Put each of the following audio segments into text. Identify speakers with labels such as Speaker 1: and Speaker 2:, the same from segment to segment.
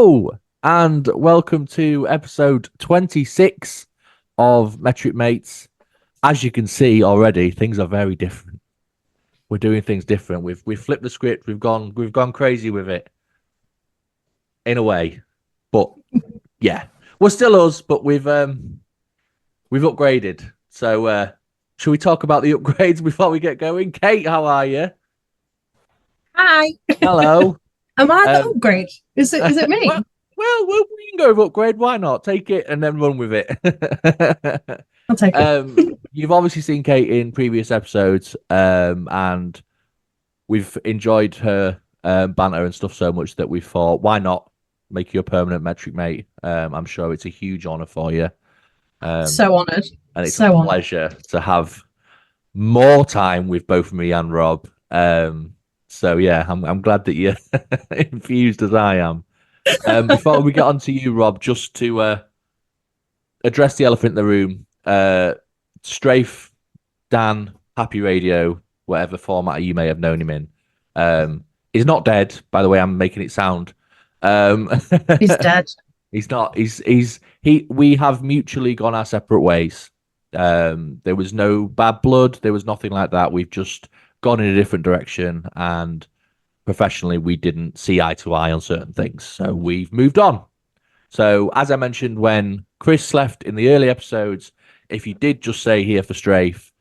Speaker 1: Hello and welcome to episode 26 of Metric Mates. As you can see already, things are very different. We're doing things different. We've flipped the script. We've gone crazy with it in a way. But yeah, we're still us, but we've upgraded. So should we talk about the upgrades before we get going? Kate, how are you?
Speaker 2: Hi.
Speaker 1: Hello.
Speaker 2: Am I the upgrade? Is it me?
Speaker 1: Well, we can go with upgrade. Why not? Take it and then run with it.
Speaker 2: I'll take it.
Speaker 1: You've obviously seen Kate in previous episodes, and we've enjoyed her banter and stuff so much that we thought, why not make you a permanent metric mate? I'm sure it's a huge honor for you.
Speaker 2: So honoured.
Speaker 1: And it's
Speaker 2: so
Speaker 1: a pleasure to have more time with both me and Rob. So yeah, I'm glad that you're infused as I am. Before we get on to you, Rob, just to address the elephant in the room, Strafe, Dan, Happy Radio, whatever format you may have known him in, is not dead. By the way, I'm making it sound.
Speaker 2: He's dead.
Speaker 1: He's not. We have mutually gone our separate ways. There was no bad blood. There was nothing like that. We've just gone in a different direction, and professionally we didn't see eye to eye on certain things, so we've moved on. So as I mentioned when Chris left in the early episodes, if you did just say here for Strafe,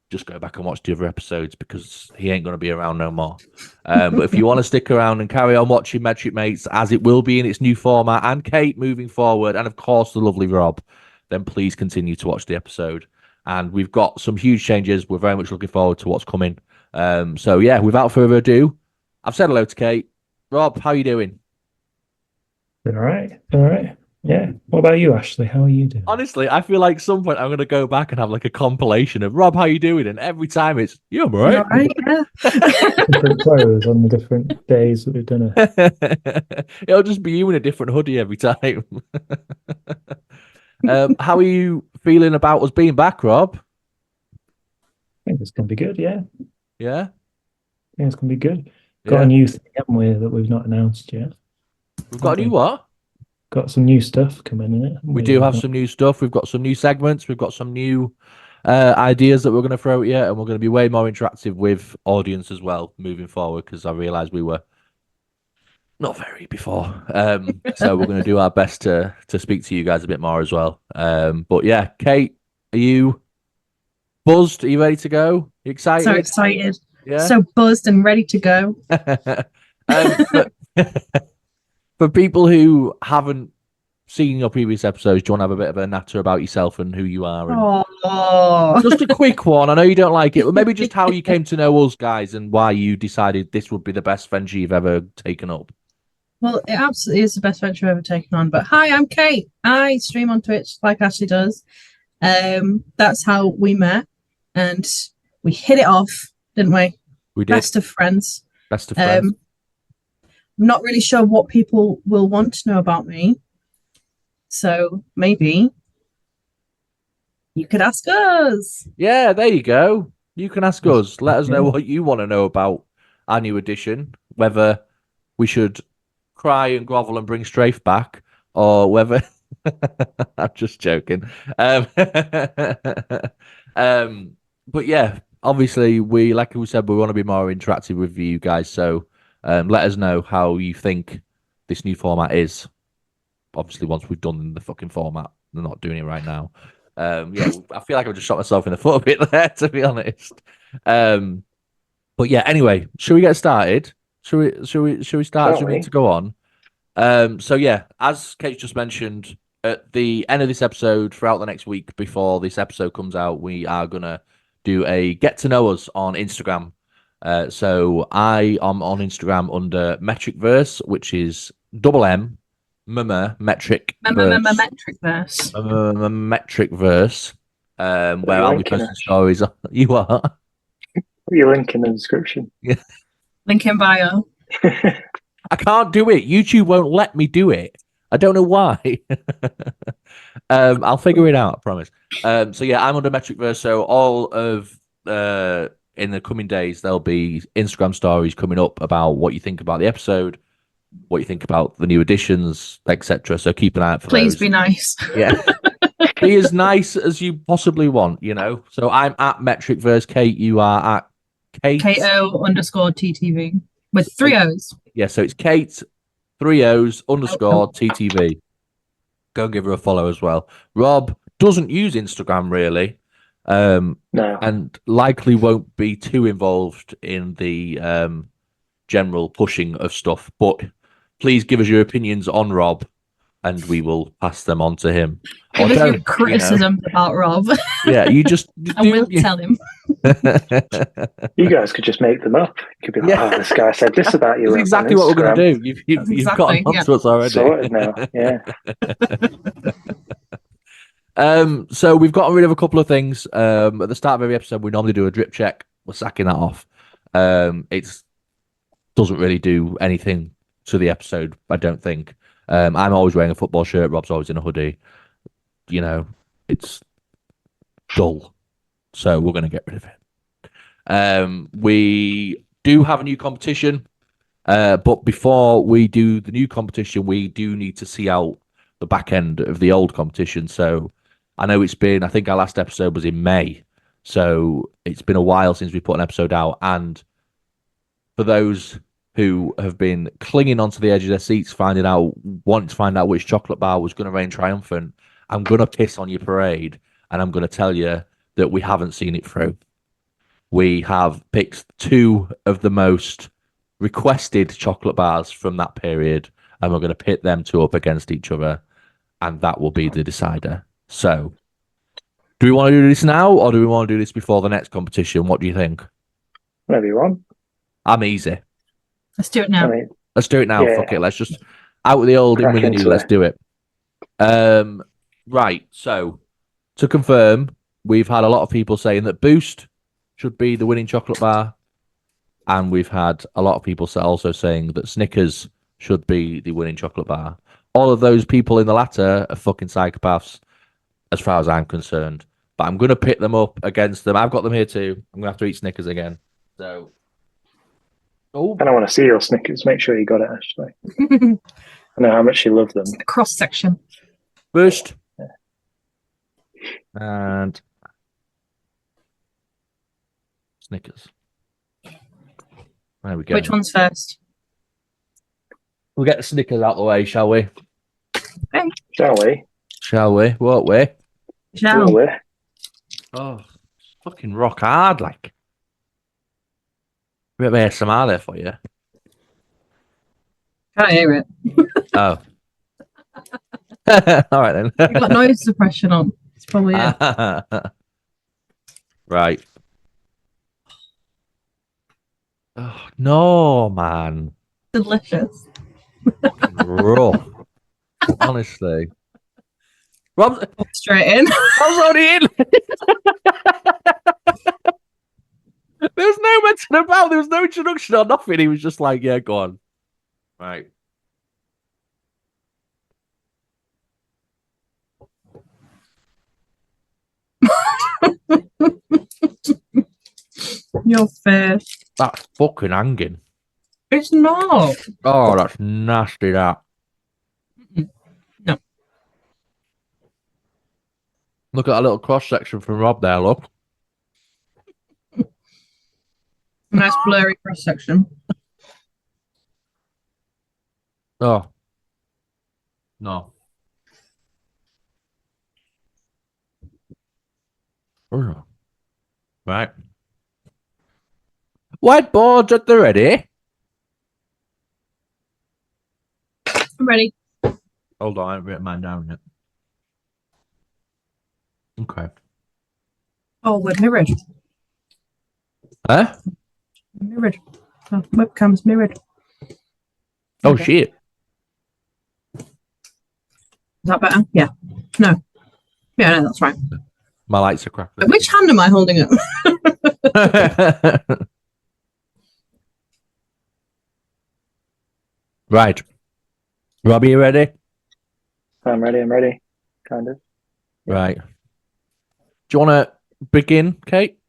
Speaker 1: just go back and watch the other episodes because he ain't going to be around no more. But if you want to stick around and carry on watching Metric Mates as it will be in its new format, and Kate moving forward, and of course the lovely Rob, then please continue to watch the episode. And we've got some huge changes. We're very much looking forward to what's coming. So yeah, without further ado, I've said hello to Kate. Rob, how are you doing?
Speaker 3: All right. All right. Yeah. What about you, Ashley? How are you doing?
Speaker 1: Honestly, I feel like at some point I'm going to go back and have like a compilation of Rob, how you doing? And every time it's, yeah, I'm all right.
Speaker 2: All right, yeah.
Speaker 3: Different clothes on the different days that we've done it.
Speaker 1: It'll just be you in a different hoodie every time. How are you feeling about us being back, Rob?
Speaker 3: I think it's going to be good. Yeah.
Speaker 1: Yeah?
Speaker 3: I think it's going to be good. Got a new thing, haven't we, that we've not announced yet?
Speaker 1: We've got a new what?
Speaker 3: Got some new stuff coming in it.
Speaker 1: We do have some new stuff. We've got some new segments. We've got some new ideas that we're going to throw at you, and we're going to be way more interactive with audience as well moving forward, because I realised we were not very before. So we're going to do our best to speak to you guys a bit more as well. But yeah, Kate, are you buzzed? Are you ready to go? Are you excited?
Speaker 2: So excited.
Speaker 1: Yeah.
Speaker 2: So buzzed and ready to go.
Speaker 1: For people who haven't seen your previous episodes, do you want to have a bit of a natter about yourself and who you are? And
Speaker 2: Oh,
Speaker 1: just a quick one. I know you don't like it, but maybe just how you came to know us guys and why you decided this would be the best venture you've ever taken up.
Speaker 2: well, it absolutely is the best venture I've ever taken on. But hi, I'm Kate. I stream on Twitch like Ashley does. That's how we met, and we hit it off, didn't we?
Speaker 1: We did.
Speaker 2: Best of friends.
Speaker 1: Best of friends.
Speaker 2: I'm not really sure what people will want to know about me. So maybe you could ask us.
Speaker 1: Yeah, there you go. You can ask us. Let us know what you want to know about our new edition, whether we should cry and grovel and bring Strafe back, or whether I'm just joking. But yeah, obviously like we said, we want to be more interactive with you guys. So let us know how you think this new format is. Obviously, once we've done the fucking format, they're not doing it right now. Yeah, I feel like I've just shot myself in the foot a bit there, to be honest. But yeah, anyway, should we get started? Should we start? Should we need to go on? So yeah, as Kate just mentioned, at the end of this episode, throughout the next week before this episode comes out, we are gonna do a get to know us on Instagram. So I am on Instagram under mmetricverse, which is double M. MMetric
Speaker 2: MMetricverse.
Speaker 1: MMetricverse. Where I'll be posting stories. You are.
Speaker 3: Your link in the description.
Speaker 1: Yeah.
Speaker 2: Link in bio.
Speaker 1: I can't do it. YouTube won't let me do it. I don't know why. I'll figure it out, I promise. So yeah, I'm under MetricVerse. So all of in the coming days, there'll be Instagram stories coming up about what you think about the episode. what you think about the new additions, etc. So keep an eye out for
Speaker 2: Please
Speaker 1: those.
Speaker 2: be nice.
Speaker 1: Yeah. Be as nice as you possibly want, you know. So I'm at MMetricverse. Kate, you are at Kate.
Speaker 2: KO_TTV with 3 O's.
Speaker 1: Yeah, so it's Kate, 3 O's _ TTV. Go and give her a follow as well. Rob doesn't use Instagram really,
Speaker 3: No.
Speaker 1: and likely won't be too involved in the general pushing of stuff. But please give us your opinions on Rob, and we will pass them on to him.
Speaker 2: Give us your criticisms about Rob.
Speaker 1: Yeah, you just
Speaker 2: and we'll tell him.
Speaker 3: You guys could just make them up. You could be like,
Speaker 1: Yeah.
Speaker 3: oh, this guy said this about you.
Speaker 1: That's exactly what we're going to do. You've
Speaker 2: Exactly,
Speaker 1: gotten onto us already.
Speaker 3: Sorted now, yeah.
Speaker 1: So we've gotten rid of a couple of things. At the start of every episode, we normally do a drip check. We're sacking that off. It doesn't really do anything to the episode, I don't think. I'm always wearing a football shirt. Rob's always in a hoodie. You know, it's dull. So we're going to get rid of it. We do have a new competition. But before we do the new competition, we do need to see out the back end of the old competition. So I know it's been, I think our last episode was in May. So it's been a while since we put an episode out. And for those who have been clinging onto the edge of their seats, wanting to find out which chocolate bar was going to reign triumphant, I'm going to piss on your parade. And I'm going to tell you that we haven't seen it through. We have picked 2 of the most requested chocolate bars from that period, and we're going to pit them 2 up against each other, and that will be the decider. So, do we want to do this now, or do we want to do this before the next competition? What do you think?
Speaker 3: Whatever you want.
Speaker 1: I'm easy.
Speaker 2: Let's do it now.
Speaker 1: Let's do it now.
Speaker 3: Yeah.
Speaker 1: Fuck it. Let's just out with the old, in with the new. Let's do it. Right. So, to confirm, we've had a lot of people saying that Boost should be the winning chocolate bar. And we've had a lot of people also saying that Snickers should be the winning chocolate bar. All of those people in the latter are fucking psychopaths, as far as I'm concerned. But I'm going to pit them up against them. I've got them here too. I'm going to have to eat Snickers again. So,
Speaker 3: And I want to see your Snickers. Make sure you got it, Ashley. I know how much you love them.
Speaker 2: The cross section.
Speaker 1: Boost. And Snickers. There we go.
Speaker 2: Which one's first?
Speaker 1: We'll get the Snickers out of the way, shall we?
Speaker 2: Okay.
Speaker 3: Shall we?
Speaker 1: Shall we? What way?
Speaker 2: Shall
Speaker 3: we?
Speaker 1: Oh, fucking rock hard, like. A bit of ASMR there for you.
Speaker 2: Can't hear it.
Speaker 1: Oh. All right then.
Speaker 2: You've got noise suppression on. It's probably it.
Speaker 1: Right. Oh, no, man.
Speaker 2: Delicious.
Speaker 1: Rough. Honestly. Rob's
Speaker 2: Straight in.
Speaker 1: already in. There was no mention about. There was no introduction or nothing. He was just like, "Yeah, go on." Right.
Speaker 2: Your face.
Speaker 1: That's fucking hanging.
Speaker 2: It's not.
Speaker 1: Oh, that's nasty. That.
Speaker 2: No.
Speaker 1: Look at that little cross section from Rob there. Look.
Speaker 2: Nice blurry cross section.
Speaker 1: Oh. No. Oh. Right. Whiteboards at the ready.
Speaker 2: I'm ready.
Speaker 1: Hold on, I haven't written mine down yet. Okay.
Speaker 2: Oh, we're mirrored.
Speaker 1: Huh?
Speaker 2: Mirrored. Oh, webcam's mirrored.
Speaker 1: Oh,
Speaker 2: Okay.
Speaker 1: shit.
Speaker 2: Is that better? Yeah. No. Yeah, no, that's right.
Speaker 1: My lights are crackling.
Speaker 2: Which hand am I holding it?
Speaker 1: Right. Robbie, you ready?
Speaker 3: I'm ready. Kind of.
Speaker 1: Right. Do you want to begin, Kate?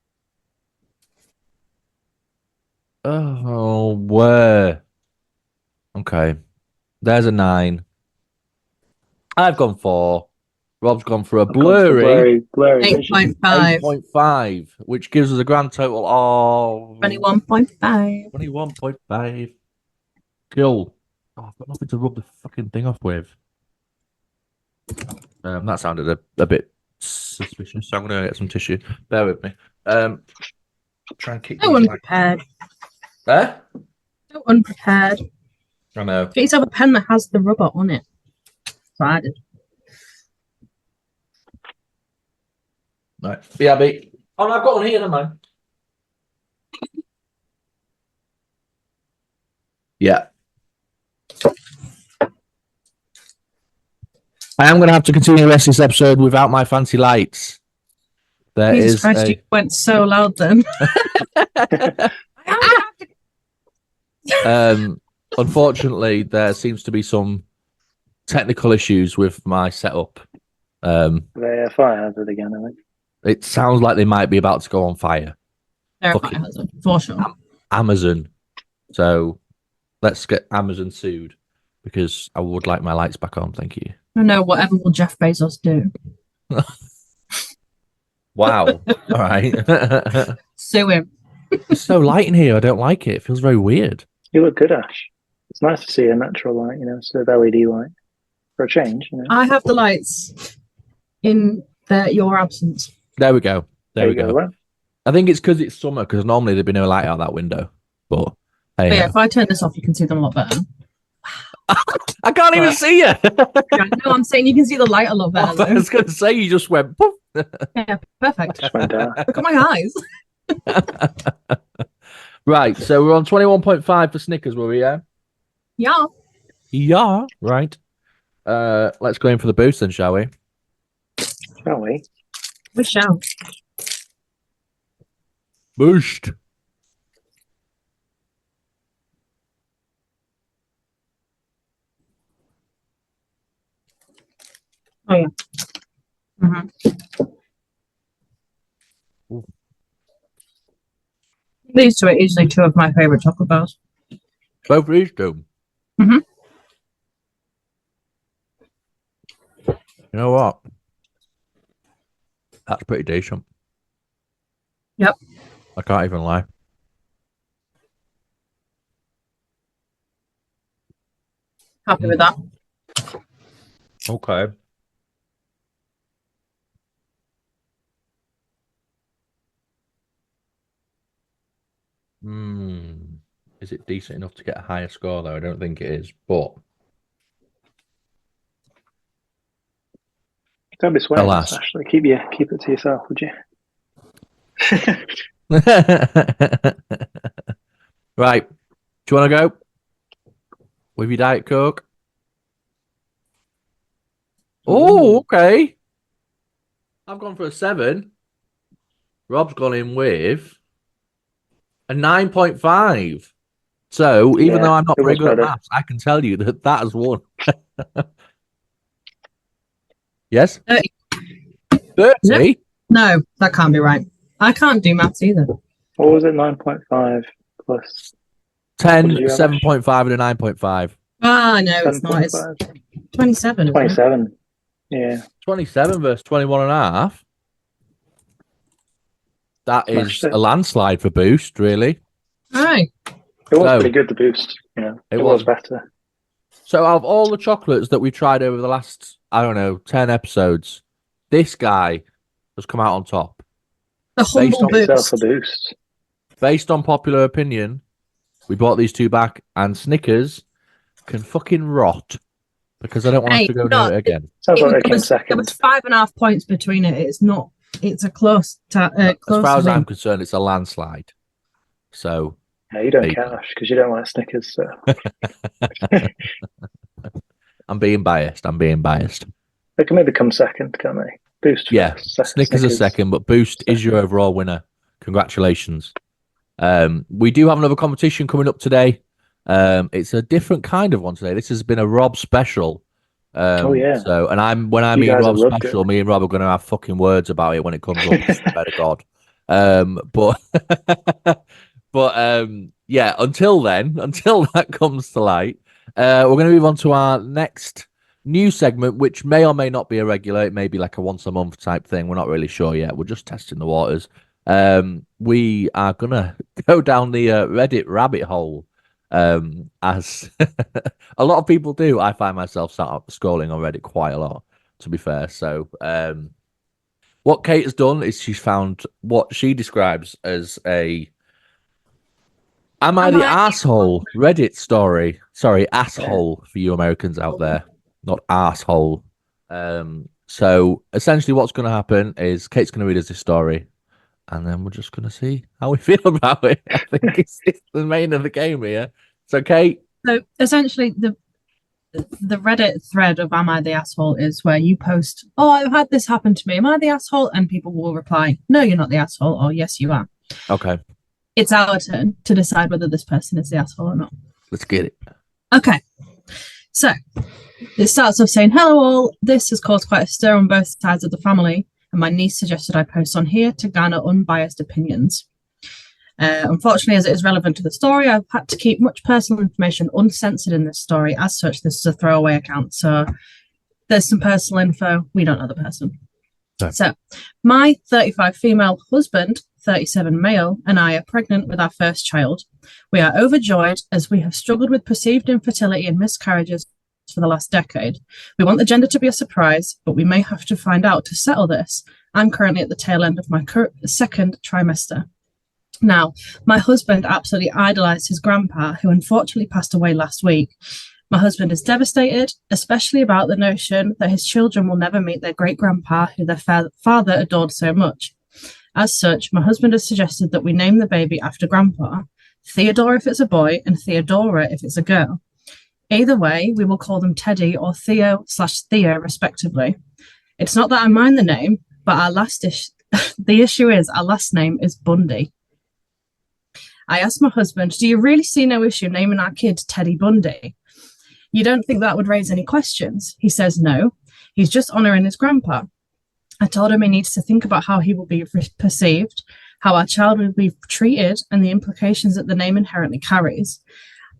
Speaker 1: Oh, where? Okay. There's a 9. I've gone 4. Rob's gone for a
Speaker 3: I've gone for
Speaker 1: blurry
Speaker 3: blurry vision.
Speaker 2: 8.5.
Speaker 1: 8.5, which gives us a grand total of
Speaker 2: 21.5.
Speaker 1: 21.5. Cool. Oh, I've got nothing to rub the fucking thing off with. That sounded a bit suspicious, so I'm going to get some tissue. Bear with me. Try and kick
Speaker 2: So unprepared.
Speaker 1: Eh?
Speaker 2: So unprepared.
Speaker 1: I know.
Speaker 2: Get yourself a pen that has the rubber on it. That's what I did.
Speaker 1: Right. BRB. Oh, no, I've got one here, haven't I? Yeah. I am going to have to continue the rest of this episode without my fancy lights. There
Speaker 2: Jesus
Speaker 1: is
Speaker 2: Christ, you went so loud then.
Speaker 1: Unfortunately, there seems to be some technical issues with my setup.
Speaker 3: They're fire hazard again, I think.
Speaker 1: It sounds like they might be about to go on fire.
Speaker 2: Terrifying, for sure.
Speaker 1: Amazon. So let's get Amazon sued because I would like my lights back on. Thank you.
Speaker 2: I know, whatever will Jeff Bezos do?
Speaker 1: Wow. All right.
Speaker 2: Sue him.
Speaker 1: It's so light in here. I don't like it. It feels very weird.
Speaker 3: You look good, Ash. It's nice to see a natural light, instead of LED light. For a change,
Speaker 2: I have the lights in your absence.
Speaker 1: There we go. There we go.
Speaker 3: Right?
Speaker 1: I think it's because it's summer, because normally there'd be no light out that window. But hey,
Speaker 2: But yeah, if I turn this off, you can see them a lot better.
Speaker 1: I can't even see you.
Speaker 2: Yeah, no, I'm saying you can see the light a lot better.
Speaker 1: I was going to say you just went poof.
Speaker 2: Yeah, perfect.
Speaker 3: Just went down.
Speaker 2: Look at my eyes.
Speaker 1: Right, so we're on 21.5 for Snickers, were we? Yeah.
Speaker 2: Yeah.
Speaker 1: Yeah. Right. Let's go in for the boost then, shall we?
Speaker 3: Shall we?
Speaker 2: We shall.
Speaker 1: Boost.
Speaker 2: Oh yeah. Mm-hmm.
Speaker 1: Ooh.
Speaker 2: These two are easily two of my favorite chocolate bars.
Speaker 1: Both of these two.
Speaker 2: Mm-hmm.
Speaker 1: You know what? That's pretty decent.
Speaker 2: Yep.
Speaker 1: I can't even lie.
Speaker 2: Happy with that.
Speaker 1: Okay. Is it decent enough to get a higher score though? I don't think it is, but
Speaker 3: Don't be swearing,
Speaker 1: Alas.
Speaker 3: Ashley. Keep it to yourself, would you?
Speaker 1: Right. Do you want to go with your Diet Coke? Oh, okay. I've gone for a 7. Rob's gone in with a 9.5. So even though I'm not very good at maths, I can tell you that has won. Yes? 30?
Speaker 2: No, that can't be right. I can't do maths either.
Speaker 3: What was it? 9.5 plus
Speaker 1: 10, 7.5, and a 9.5.
Speaker 2: Ah, no, it's not. It's 27.
Speaker 3: 27. Yeah.
Speaker 1: 27 versus 21 and a half. That is a landslide for Boost, really.
Speaker 2: All right.
Speaker 3: It was pretty good, the Boost. It was better.
Speaker 1: So out of all the chocolates that we've tried over the last, 10 episodes, this guy has come out on top.
Speaker 2: The humble
Speaker 3: Boost.
Speaker 1: Based on popular opinion, we brought these two back, and Snickers can fucking rot because I don't want to have to go near it again.
Speaker 3: Sounds like they came second.
Speaker 2: There was 5.5 points between it. It's not. It's a close.
Speaker 1: As far as I'm concerned, it's a landslide. So.
Speaker 3: Yeah, you don't cash because you don't like Snickers. So.
Speaker 1: I'm being biased.
Speaker 3: They can maybe come second, can't they? Boost.
Speaker 1: Yeah, Snickers are second, but Boost is your overall winner. Congratulations. We do have another competition coming up today. It's a different kind of one today. This has been a Rob special.
Speaker 3: Oh yeah.
Speaker 1: So, and when I mean Rob special, me and Rob are going to have fucking words about it when it comes up. Better God. But yeah. Until that comes to light, We're going to move on to our next new segment, which may or may not be a regular. It may be like a once a month type thing. We're not really sure yet. We're just testing the waters. We are going to go down the Reddit rabbit hole, as a lot of people do. I find myself sat up scrolling on Reddit quite a lot, to be fair. So what Kate has done is she's found what she describes as a Am I the asshole Reddit story? Sorry, asshole for you Americans out there, not asshole. So essentially what's going to happen is Kate's going to read us this story, and then we're just going to see how we feel about it. I think it's the main of the game here. So, Kate.
Speaker 2: So essentially, the Reddit thread of "Am I the asshole?" is where you post, "Oh, I've had this happen to me. Am I the asshole?" And people will reply, "No, you're not the asshole," or "Yes, you are."
Speaker 1: Okay.
Speaker 2: It's our turn to decide whether this person is the asshole or not.
Speaker 1: Let's get it.
Speaker 2: Okay. So it starts off saying, "Hello all. This has caused quite a stir on both sides of the family, and my niece suggested I post on here to garner unbiased opinions. Unfortunately, as it is relevant to the story, I've had to keep much personal information uncensored in this story. As such, this is a throwaway account. So there's some personal info. We don't know the person. No. So my 35 female husband, 37 male, and I are pregnant with our first child. We are overjoyed as we have struggled with perceived infertility and miscarriages for the last decade. We want the gender to be a surprise, but we may have to find out to settle this. I'm currently at the tail end of my second trimester. Now, my husband absolutely idolized his grandpa, who unfortunately passed away last week. My husband is devastated, especially about the notion that his children will never meet their great-grandpa, who their father adored so much. As such, my husband has suggested that we name the baby after grandpa, Theodore if it's a boy, and Theodora if it's a girl. Either way, we will call them Teddy or Theo/Thea, respectively. It's not that I mind the name, but the issue is our last name is Bundy. I asked my husband, do you really see no issue naming our kid Teddy Bundy? You don't think that would raise any questions? He says no. He's just honouring his grandpa. I told him he needs to think about how he will be perceived, how our child will be treated, and the implications that the name inherently carries.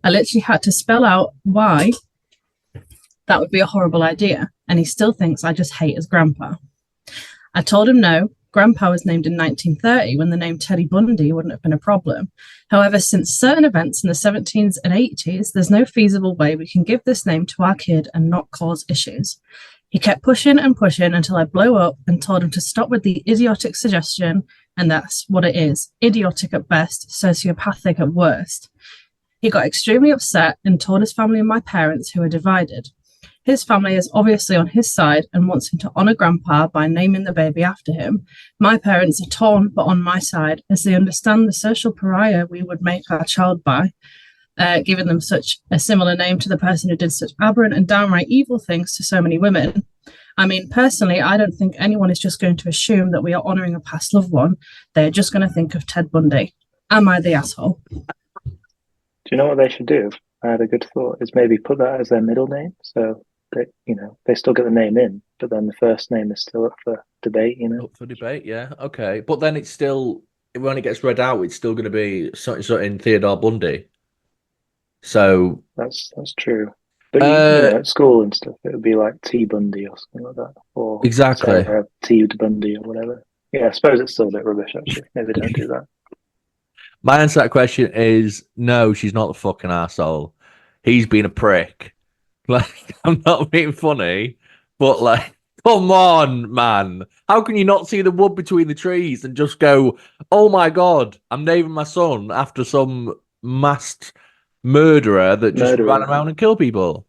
Speaker 2: I literally had to spell out why that would be a horrible idea, and he still thinks I just hate his grandpa. I told him no. Grandpa was named in 1930 when the name Teddy Bundy wouldn't have been a problem. However, since certain events in the 70s and 80s, there's no feasible way we can give this name to our kid and not cause issues. He kept pushing and pushing until I blew up and told him to stop with the idiotic suggestion, and that's what it is. Idiotic at best, sociopathic at worst. He got extremely upset and told his family and my parents, who are divided. His family is obviously on his side and wants him to honour Grandpa by naming the baby after him. My parents are torn, but on my side, as they understand the social pariah we would make our child by, giving them such a similar name to the person who did such aberrant and downright evil things to so many women. I mean, personally, I don't think anyone is just going to assume that we are honouring a past loved one. They are just going to think of Ted Bundy. Am I the asshole?
Speaker 3: Do you know what they should do? I had a good thought, is maybe put that as their middle name. So they still get the name in, but then the first name is still up for debate,
Speaker 1: Up for debate, yeah. Okay. But then it's still, when it gets read out, it's still going to be something Theodore Bundy. So
Speaker 3: that's true. But at school and stuff, it would be like T Bundy or something like that. Or
Speaker 1: exactly.
Speaker 3: T Bundy or whatever. Yeah, I suppose it's still a bit rubbish, actually. Maybe don't do that.
Speaker 1: My answer to that question is no, she's not the fucking arsehole. He's been a prick. Like, I'm not being funny, but like, come on, man. How can you not see the wood between the trees and just go, oh my God, I'm naming my son after some masked murderer that just ran around and killed people?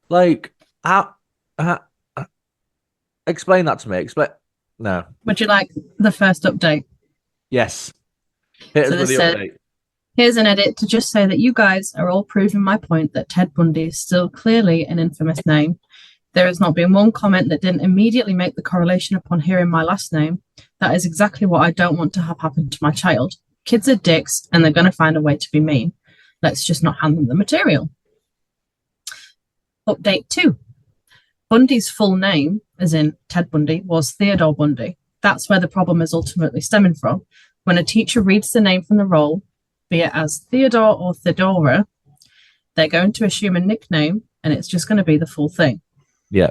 Speaker 1: Like, how explain that to me. No.
Speaker 2: Would you like the first update?
Speaker 1: Yes. Hit us with the update.
Speaker 2: Here's an edit to just say that you guys are all proving my point that Ted Bundy is still clearly an infamous name. There has not been one comment that didn't immediately make the correlation upon hearing my last name. That is exactly what I don't want to have happen to my child. Kids are dicks and they're going to find a way to be mean. Let's just not hand them the material. Update 2. Bundy's full name, as in Ted Bundy, was Theodore Bundy. That's where the problem is ultimately stemming from. When a teacher reads the name from the roll, be it as Theodore or Theodora, They're going to assume a nickname, and it's just going to be the full thing.
Speaker 1: Yeah.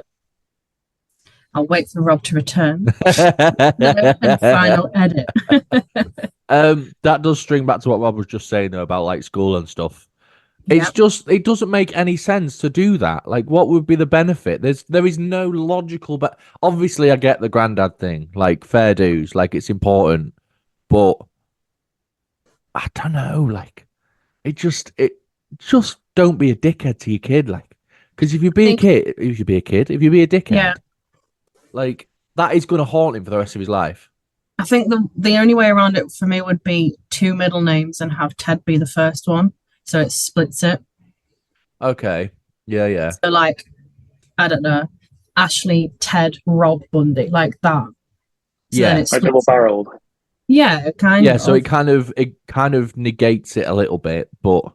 Speaker 2: I'll wait for Rob to return. And final edit.
Speaker 1: That does string back to what Rob was just saying though about like school and stuff. It's just it doesn't make any sense to do that. Like, what would be the benefit? There is no logical, but obviously I get the granddad thing, like fair dues, like it's important, but I don't know, like it just don't be a dickhead to your kid, like, because if you be a kid, if you be a dickhead, like that is going to haunt him for the rest of his life.
Speaker 2: I think the only way around it for me would be 2 middle names and have Ted be the first one, so it splits it.
Speaker 1: Okay. Yeah.
Speaker 2: So like, I don't know, Ashley, Ted, Rob Bundy, like that. So then it's
Speaker 3: double barreled.
Speaker 2: Yeah, kind of.
Speaker 1: Yeah, so it kind of negates it a little bit, but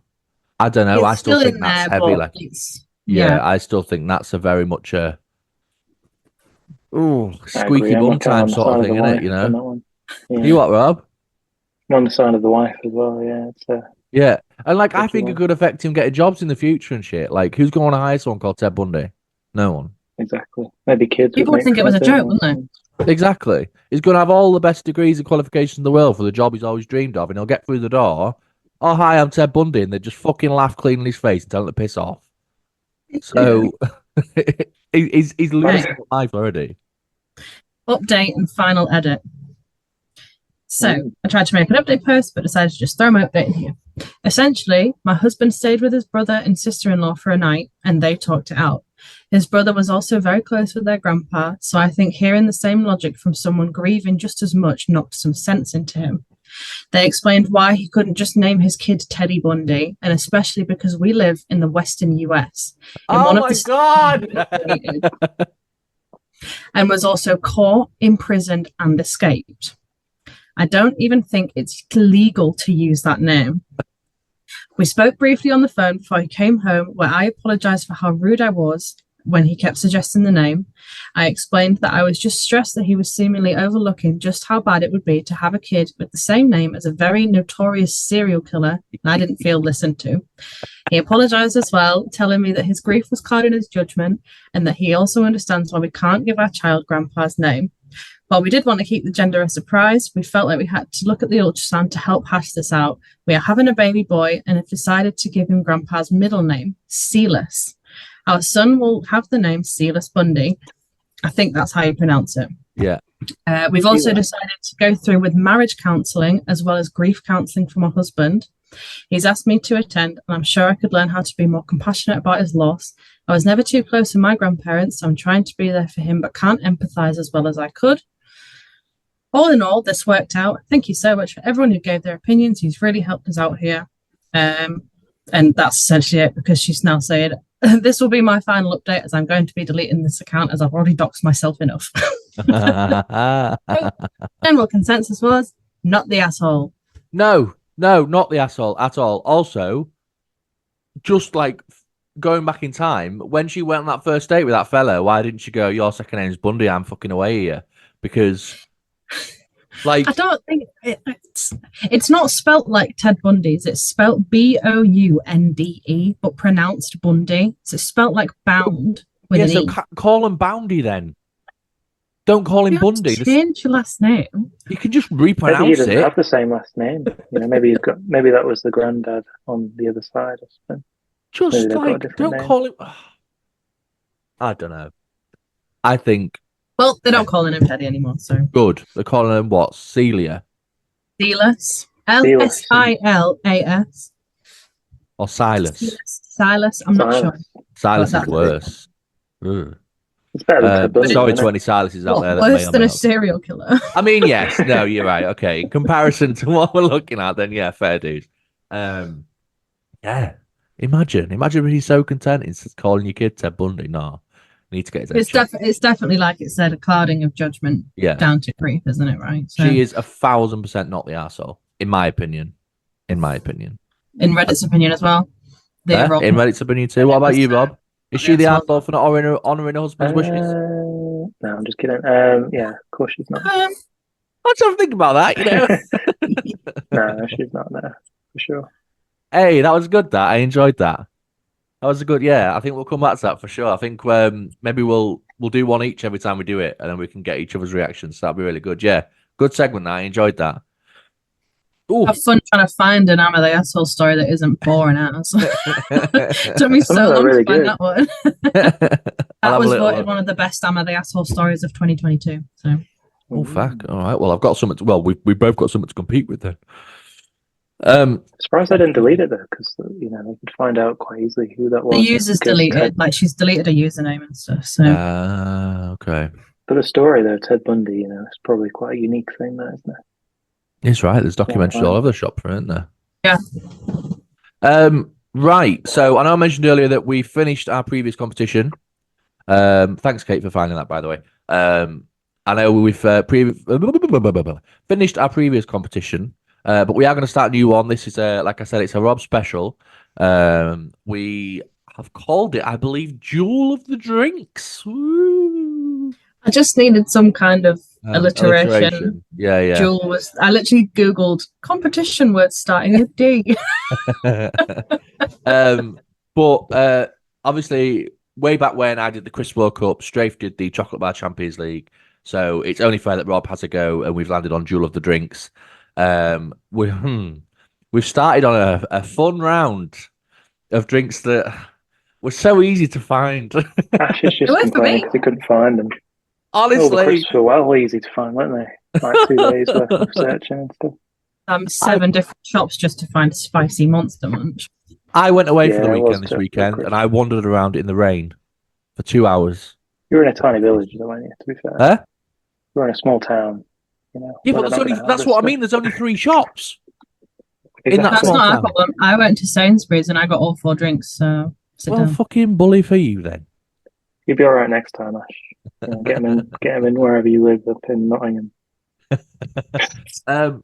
Speaker 1: I don't know. I still think that's heavy. Like, I still think that's a very much a squeaky bum time sort of thing, isn't it? You know. Yeah. You what, Rob?
Speaker 3: I'm on the side of the wife as well. Yeah, it's
Speaker 1: yeah, and like I think it could affect him getting jobs in the future and shit. Like, who's going to hire someone called Ted Bundy? No one.
Speaker 3: Exactly. Maybe kids.
Speaker 2: People would think it was a joke, wouldn't
Speaker 1: they? Exactly. He's going to have all the best degrees and qualifications in the world for the job he's always dreamed of, and he'll get through the door. Oh, hi, I'm Ted Bundy, and they just fucking laugh, cleaning his face, and tell him to piss off. So he's losing life already.
Speaker 2: Update and final edit. So I tried to make an update post, but decided to just throw my update in here. Essentially, my husband stayed with his brother and sister-in-law for a night, and they talked it out. His brother was also very close with their grandpa, so I think hearing the same logic from someone grieving just as much knocked some sense into him. They explained why he couldn't just name his kid Teddy Bundy, and especially because we live in the Western US.
Speaker 1: Oh my God!
Speaker 2: And was also caught, imprisoned, and escaped. I don't even think it's legal to use that name. We spoke briefly on the phone before he came home, where I apologized for how rude I was when he kept suggesting the name. I explained that I was just stressed that he was seemingly overlooking just how bad it would be to have a kid with the same name as a very notorious serial killer, and I didn't feel listened to. He apologized as well, telling me that his grief was clouding his judgment and that he also understands why we can't give our child grandpa's name. While we did want to keep the gender a surprise, we felt like we had to look at the ultrasound to help hash this out. We are having a baby boy and have decided to give him grandpa's middle name, Silas. Our son will have the name Silas Bundy. I think that's how you pronounce it.
Speaker 1: Yeah.
Speaker 2: We've also decided to go through with marriage counselling as well as grief counselling for my husband. He's asked me to attend, and I'm sure I could learn how to be more compassionate about his loss. I was never too close with my grandparents, so I'm trying to be there for him, but can't empathise as well as I could. All in all, this worked out. Thank you so much for everyone who gave their opinions. He's really helped us out here. And that's essentially it, because she's now saying, this will be my final update as I'm going to be deleting this account as I've already doxed myself enough. General consensus was, not the asshole.
Speaker 1: No, not the asshole at all. Also, just like going back in time, when she went on that first date with that fella, why didn't she go, your second name's Bundy, I'm fucking away here? Because... like,
Speaker 2: I don't think it's not spelt like Ted Bundy's. It's spelt Bounde, but pronounced Bundy. So it's spelt like bound with an E.
Speaker 1: Call him Boundy then. Don't call him Bundy.
Speaker 2: Change your last name.
Speaker 1: You can just repronounce it.
Speaker 3: Maybe he doesn't have the same last name. You know, maybe that was the granddad on the other side or something.
Speaker 1: Just like, don't call him. I don't know. I think.
Speaker 2: Well, they're not calling him Teddy anymore, so.
Speaker 1: Good. They're calling him what? Celia?
Speaker 2: Silas. Silas.
Speaker 1: Or Silas?
Speaker 2: Silas, I'm not sure.
Speaker 1: Silas is worse.
Speaker 3: It's better than
Speaker 1: sorry to any Silases out there.
Speaker 2: Worse than a serial killer.
Speaker 1: I mean, yes. No, you're right. Okay. In comparison to what we're looking at, then yeah, fair dude. Yeah. Imagine if he's so content instead calling your kid Ted Bundy. No. Need to get his
Speaker 2: it's definitely, like it said, a clouding of judgment down to grief, isn't it? Right. So,
Speaker 1: she is 1,000% not the arsehole, in my opinion.
Speaker 2: In Reddit's opinion as well.
Speaker 1: In Reddit's opinion too. What about you, Bob? Is she the arsehole for not honouring her husband's wishes?
Speaker 3: No, I'm just kidding. Yeah, of course she's not.
Speaker 1: Let's have a think about that, you know.
Speaker 3: No, she's not there for sure.
Speaker 1: Hey, that was good. That I enjoyed that. That was a good. Yeah, I think we'll come back to that for sure. I think maybe we'll do one each every time we do it, and then we can get each other's reactions. That'd be really good. Yeah, good segment. I enjoyed that. Ooh.
Speaker 2: Have fun trying to find an Am I the Asshole story that isn't boring ass. Took me so
Speaker 3: Some of them are
Speaker 2: long
Speaker 3: really
Speaker 2: to find
Speaker 3: good.
Speaker 2: that one.
Speaker 1: I'll
Speaker 2: That
Speaker 1: have a
Speaker 2: was
Speaker 1: little
Speaker 2: voted
Speaker 1: look.
Speaker 2: one of the best Am I the Asshole stories of 2022. So
Speaker 1: Oh fuck! All right. Well, I've got something. Well, we both got something to compete with then.
Speaker 3: Surprised I didn't delete it though, because you know they could find out quite easily who that was.
Speaker 2: the user's deleted, like she's deleted a username and stuff. So
Speaker 1: Okay.
Speaker 3: But the story though, Ted Bundy, you know, it's probably quite a unique thing, that isn't it?
Speaker 1: It's right. There's documentaries
Speaker 3: Right.
Speaker 1: all over the shop, isn't there?
Speaker 2: yeah.
Speaker 1: Right. So I know I mentioned earlier that we finished our previous competition. Thanks, Kate, for finding that, by the way. I know we've finished our previous competition, but we are going to start a new one. This is like I said, it's a Rob special. We have called it, I believe, Duel of the Drinks. Woo!
Speaker 2: I just needed some kind of alliteration.
Speaker 1: Yeah, yeah.
Speaker 2: Jewel was. I literally googled competition words starting with D.
Speaker 1: But obviously, way back when I did the Chris World Cup, Strafe did the Chocolate Bar Champions League. So it's only fair that Rob has a go, and we've landed on Duel of the Drinks. We've started on a fun round of drinks that were so easy to find.
Speaker 3: Ash is just
Speaker 2: It worked for
Speaker 3: complaining
Speaker 2: me.
Speaker 3: because he couldn't find them.
Speaker 1: Honestly,
Speaker 3: The crisps were well easy to find, weren't they? Like 2 days worth of searching and stuff.
Speaker 2: 7 different shops just to find a spicy Monster Munch.
Speaker 1: I went away for
Speaker 3: Yeah,
Speaker 1: the
Speaker 3: it was
Speaker 1: weekend this
Speaker 3: tough,
Speaker 1: weekend,
Speaker 3: Chris.
Speaker 1: and I wandered around in the rain for 2 hours.
Speaker 3: You were in a tiny village, though, weren't you? To be fair,
Speaker 1: Huh?
Speaker 3: you were in a small town. You know,
Speaker 1: Yeah,
Speaker 3: where
Speaker 1: but
Speaker 3: they're not gonna have
Speaker 1: that's
Speaker 3: this
Speaker 1: what I
Speaker 3: stuff.
Speaker 1: mean. There's only 3 shops. in that
Speaker 2: That's
Speaker 1: small
Speaker 2: not our
Speaker 1: town.
Speaker 2: problem. I went to Sainsbury's and I got all 4 drinks. So sit
Speaker 1: Well,
Speaker 2: down.
Speaker 1: fucking bully for you then.
Speaker 3: You'll be all right next time, Ash. You know, get him in wherever you live up in Nottingham.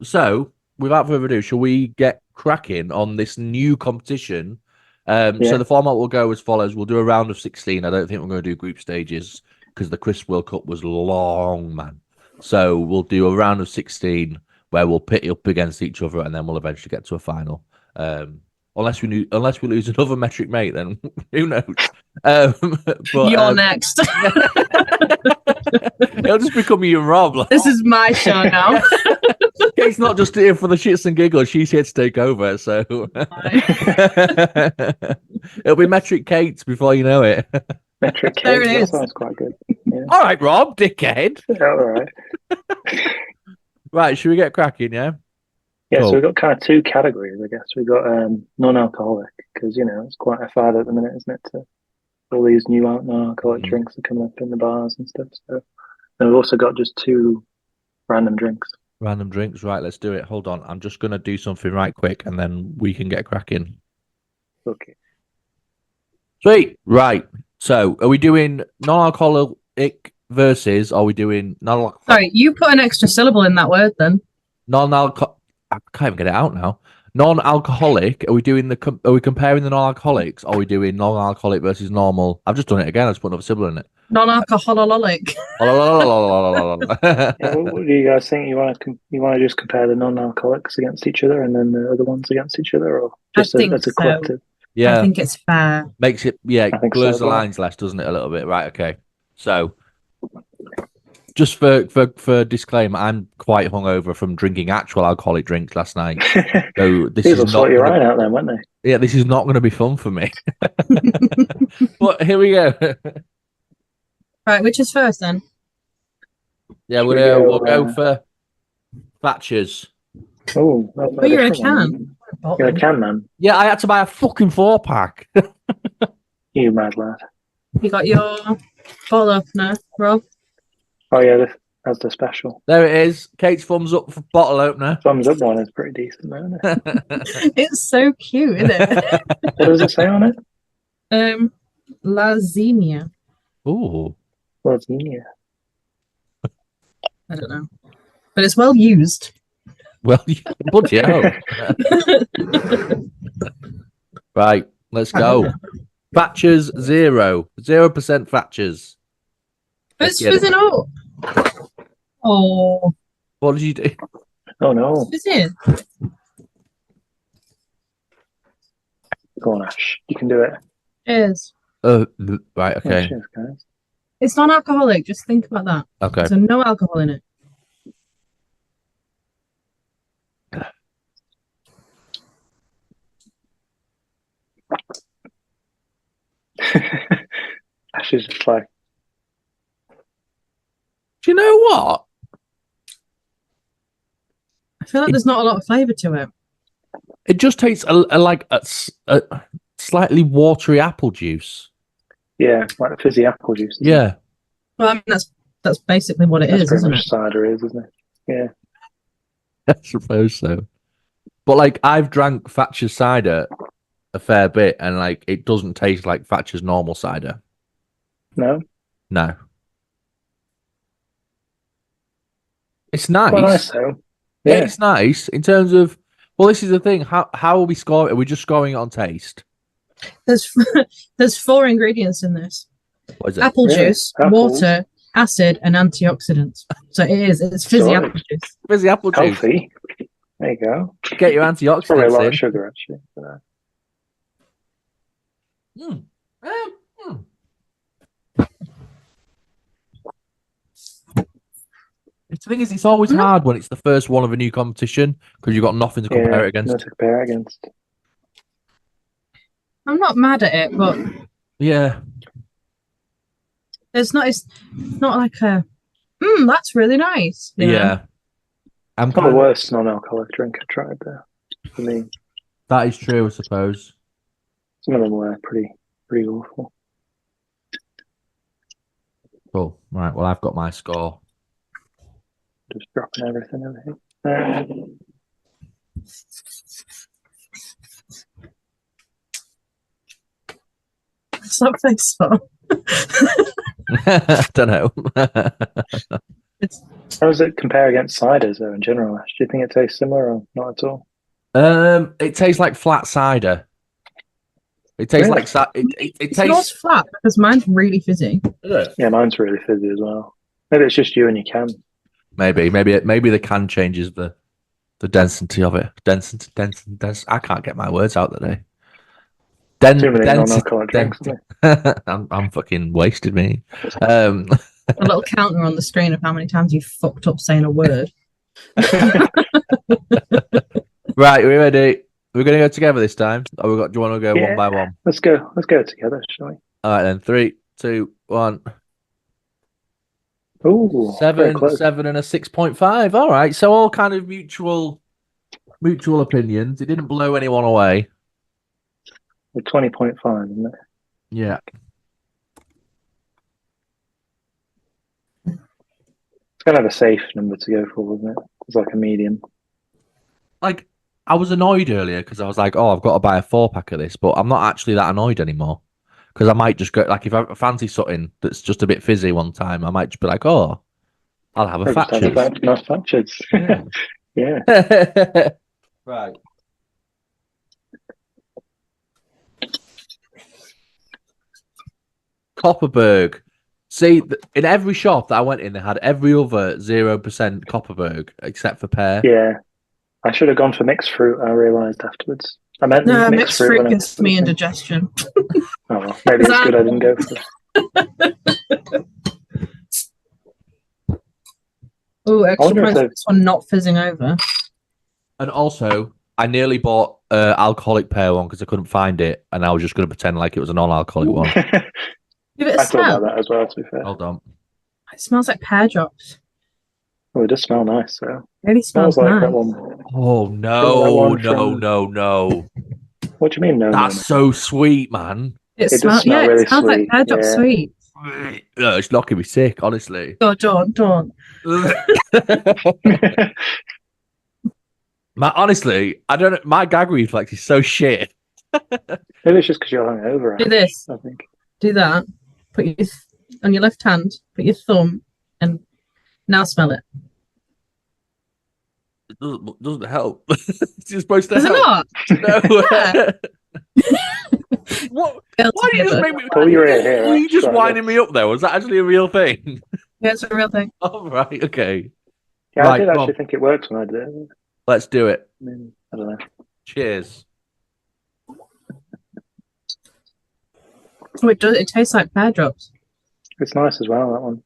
Speaker 1: So, without further ado, shall we get cracking on this new competition?
Speaker 3: Yeah.
Speaker 1: So the format will go as follows. We'll do a round of 16. I don't think we're going to do group stages because the Chris World Cup was long, man. So we'll do a round of 16 where we'll pit up against each other and then we'll eventually get to a final. Unless we lose another metric mate, then who knows? But
Speaker 2: You're next.
Speaker 1: It'll just become you and Rob. Like,
Speaker 2: This is my show now.
Speaker 1: Kate's not just here for the shits and giggles; she's here to take over. So it'll be metric Kate's before you know it.
Speaker 3: Metric
Speaker 2: There
Speaker 3: Kate,
Speaker 2: it
Speaker 3: that
Speaker 2: is.
Speaker 3: sounds quite good. Yeah.
Speaker 1: All right, Rob, dickhead.
Speaker 3: Yeah, all right.
Speaker 1: Right, should we get cracking? Yeah.
Speaker 3: Yeah,
Speaker 1: Cool.
Speaker 3: so we've got kind of 2 categories, I guess. We've got non-alcoholic, because, you know, it's quite a fad at the minute, isn't it? To all these new non-alcoholic drinks are coming up in the bars and stuff. So, and we've also got just 2 random drinks.
Speaker 1: Random drinks. Right, let's do it. Hold on. I'm just going to do something right quick and then we can get cracking.
Speaker 3: Okay.
Speaker 1: Sweet. Right. So, are we doing non-alcoholic versus? Are we doing
Speaker 2: Sorry, you put an extra syllable in that word then.
Speaker 1: non-alcohol? I can't even get it out now. Non-alcoholic. Are we doing Are we comparing the non-alcoholics? Or are we doing non-alcoholic versus normal? I've just done it again. I just put another syllable in it.
Speaker 2: Non-alcoholic.
Speaker 3: Yeah, what do you guys think? You want to just compare the non-alcoholics against each other and then the other ones against each other, or just
Speaker 2: think
Speaker 3: as a
Speaker 2: so.
Speaker 3: collective?
Speaker 1: Yeah.
Speaker 2: I think it's fair.
Speaker 1: Makes it,
Speaker 3: I think
Speaker 1: blurs
Speaker 3: so
Speaker 1: the
Speaker 3: as well.
Speaker 1: lines less, doesn't it, a little bit? Right, okay. So, just for disclaimer, I'm quite hungover from drinking actual alcoholic drinks last night. So this
Speaker 3: These
Speaker 1: is
Speaker 3: will
Speaker 1: not
Speaker 3: sort your
Speaker 1: gonna,
Speaker 3: eye out then, won't they?
Speaker 1: yeah, this is not going to be fun for me. But here we go.
Speaker 2: Right, which is first then?
Speaker 1: Yeah,
Speaker 3: Should we
Speaker 1: we'll
Speaker 3: go,
Speaker 1: go for Thatcher's.
Speaker 3: Oh,
Speaker 2: Oh, you're in a can.
Speaker 3: You're a can man.
Speaker 1: Yeah, I had to buy a fucking 4-pack.
Speaker 3: You mad lad.
Speaker 2: You got your bottle opener, Rob.
Speaker 3: Oh yeah, that's the special.
Speaker 1: There it is. Kate's thumbs up for bottle opener.
Speaker 3: Thumbs up one is pretty decent, though, isn't it?
Speaker 2: It's so cute, isn't it?
Speaker 3: What does it say on it?
Speaker 2: Lazenia.
Speaker 1: Ooh.
Speaker 3: Lasagna.
Speaker 2: I don't know. But it's well used.
Speaker 1: Well, bloody hell. Right, let's go. Thatcher's 0%. 0% Thatcher's.
Speaker 2: But it's fizzing up. Oh,
Speaker 1: What did you do?
Speaker 3: Oh no.
Speaker 2: it's fizzing.
Speaker 3: Go on, Ash. You can do it.
Speaker 2: Cheers.
Speaker 1: Right.
Speaker 3: Oh,
Speaker 1: Okay.
Speaker 3: cheers, guys.
Speaker 2: It's non-alcoholic. Just think about that.
Speaker 1: Okay.
Speaker 2: So no alcohol in it.
Speaker 3: Ashes just like,
Speaker 1: Do you know what?
Speaker 2: I feel like there's not a lot of flavour to it.
Speaker 1: It just tastes a slightly watery apple juice.
Speaker 3: yeah, like fizzy apple juice. isn't it?
Speaker 1: Yeah.
Speaker 2: Well, I mean, that's basically what it
Speaker 3: That's
Speaker 2: is,
Speaker 3: pretty
Speaker 2: isn't
Speaker 3: much
Speaker 2: it?
Speaker 3: cider is, isn't it? Yeah.
Speaker 1: I suppose so. But like I've drank Thatcher's cider a fair bit, and like it doesn't taste like Thatcher's normal cider.
Speaker 3: No?
Speaker 1: No. It's
Speaker 3: Quite nice,
Speaker 1: nice.
Speaker 3: though.
Speaker 1: Yeah,
Speaker 3: Yeah.
Speaker 1: it's nice in terms of. Well, this is the thing. How are we scoring? Are we just scoring it on taste?
Speaker 2: There's there's 4 ingredients in this:
Speaker 1: What is it?
Speaker 2: apple
Speaker 3: Really?
Speaker 2: juice,
Speaker 3: Apples?
Speaker 2: water, acid, and antioxidants. So it's fizzy
Speaker 3: Sorted.
Speaker 2: apple juice.
Speaker 1: Fizzy apple juice.
Speaker 3: Healthy. There you go.
Speaker 1: Get your
Speaker 3: It's probably a
Speaker 1: antioxidants
Speaker 3: lot
Speaker 1: in.
Speaker 3: of sugar, actually. But,
Speaker 1: Mm. Mm. The thing is, it's always hard when it's the first one of a new competition because you've got nothing to compare it against.
Speaker 3: nothing to compare it against.
Speaker 2: I'm not mad at it, but
Speaker 1: Yeah.
Speaker 2: it's not like a that's really nice. you know?
Speaker 1: Yeah. I'm
Speaker 3: It's not the
Speaker 1: kind of,
Speaker 3: worst non-alcoholic drink I've tried, there. For me,
Speaker 1: that is true, I suppose.
Speaker 3: some of them were pretty awful.
Speaker 1: Cool. Right. Well, I've got my score.
Speaker 3: Just dropping everything over here.
Speaker 2: What's that face for?
Speaker 1: I don't know.
Speaker 3: How does it compare against ciders, though, in general? Do you think it tastes similar or not at all?
Speaker 1: It tastes like flat cider. It tastes
Speaker 3: Really?
Speaker 1: like it
Speaker 2: It's yours
Speaker 1: tastes.
Speaker 2: flat because mine's really fizzy.
Speaker 3: Yeah, mine's really fizzy as well. Maybe it's just you and your can.
Speaker 1: Maybe the can changes the density of it. Density. I can't get my words out today.
Speaker 3: Too many non-alcoholic drinks.
Speaker 1: I'm fucking wasted, me.
Speaker 2: A little counter on the screen of how many times you fucked up saying a word.
Speaker 1: Right, are we ready? We're gonna go together this time. Or do you want to go
Speaker 3: Yeah.
Speaker 1: one by one?
Speaker 3: Let's go together, shall we?
Speaker 1: All right, then 3, 2, 1.
Speaker 3: Ooh, very
Speaker 1: 7,
Speaker 3: close.
Speaker 1: 7, and a 6.5. All right, so all kind of mutual opinions. It didn't blow anyone away.
Speaker 3: With 20.5, isn't it?
Speaker 1: Yeah.
Speaker 3: It's kind of a safe number to go for, isn't it? It's like a medium.
Speaker 1: Like, I was annoyed earlier because I was like, oh, I've got to buy a 4-pack of this, but I'm not actually that annoyed anymore. Because I might just go, like, if I fancy something that's just a bit fizzy one time, I might just be like, oh, I'll have a
Speaker 3: Or just have a
Speaker 1: Thatcher's.
Speaker 3: nice Thatcher's.
Speaker 1: Yeah.
Speaker 3: Yeah.
Speaker 1: Right. Copperberg. See, in every shop that I went in, they had every other 0% Copperberg except for pear.
Speaker 3: Yeah. I should have gone for mixed fruit, I realised afterwards. I meant
Speaker 2: No,
Speaker 3: mixed
Speaker 2: mixed fruit
Speaker 3: when I
Speaker 2: gives me
Speaker 3: was thinking.
Speaker 2: indigestion.
Speaker 3: Oh, well, maybe it's good I didn't go for it.
Speaker 2: Oh, extra
Speaker 3: wonder if
Speaker 2: points for
Speaker 3: they've-
Speaker 2: this one not fizzing over.
Speaker 1: And also, I nearly bought alcoholic pear one because I couldn't find it, and I was just going to pretend like it was a non-alcoholic one.
Speaker 2: Give it a
Speaker 3: I thought
Speaker 2: smell.
Speaker 3: about that as well, to be fair.
Speaker 1: Hold on.
Speaker 2: It smells like pear drops.
Speaker 3: Oh, it does smell nice, so.
Speaker 2: It really
Speaker 3: Smells
Speaker 2: smells
Speaker 3: like
Speaker 2: nice.
Speaker 3: that one.
Speaker 1: Oh,
Speaker 3: That
Speaker 1: no,
Speaker 3: one
Speaker 1: no,
Speaker 3: from-
Speaker 1: no.
Speaker 3: What do you mean, no?
Speaker 1: That's so sweet, man.
Speaker 2: It
Speaker 3: does
Speaker 2: smells,
Speaker 3: smell
Speaker 2: yeah,
Speaker 3: really
Speaker 2: it smells like
Speaker 3: sweet,
Speaker 2: pear drop
Speaker 3: yeah.
Speaker 2: sweet.
Speaker 1: No, it's knocking me sick, honestly.
Speaker 2: Oh, don't.
Speaker 1: Honestly, I don't know. My gag reflex is so shit.
Speaker 3: Maybe it's just because you're hungover.
Speaker 2: Do this.
Speaker 3: I think.
Speaker 2: Do that. Put your on your left hand. Put your thumb, and now smell it.
Speaker 1: It doesn't help. It's supposed to
Speaker 2: Is it
Speaker 1: help.
Speaker 2: not?
Speaker 1: No.
Speaker 2: Yeah.
Speaker 1: What?
Speaker 2: Girls
Speaker 1: Why do you just
Speaker 2: together.
Speaker 1: make me?
Speaker 3: Pull your ear here,
Speaker 1: Were you just
Speaker 3: right?
Speaker 1: winding me up there? Was that actually a real thing?
Speaker 2: Yeah, it's a real thing.
Speaker 1: Oh, right. Okay.
Speaker 3: Yeah,
Speaker 1: Right,
Speaker 3: I did
Speaker 1: come
Speaker 3: actually
Speaker 1: on.
Speaker 3: think it worked when I did it.
Speaker 1: Let's do it.
Speaker 3: I mean, I don't know.
Speaker 1: Cheers.
Speaker 2: Oh, it does. It tastes like pear drops.
Speaker 3: It's nice as well, that one.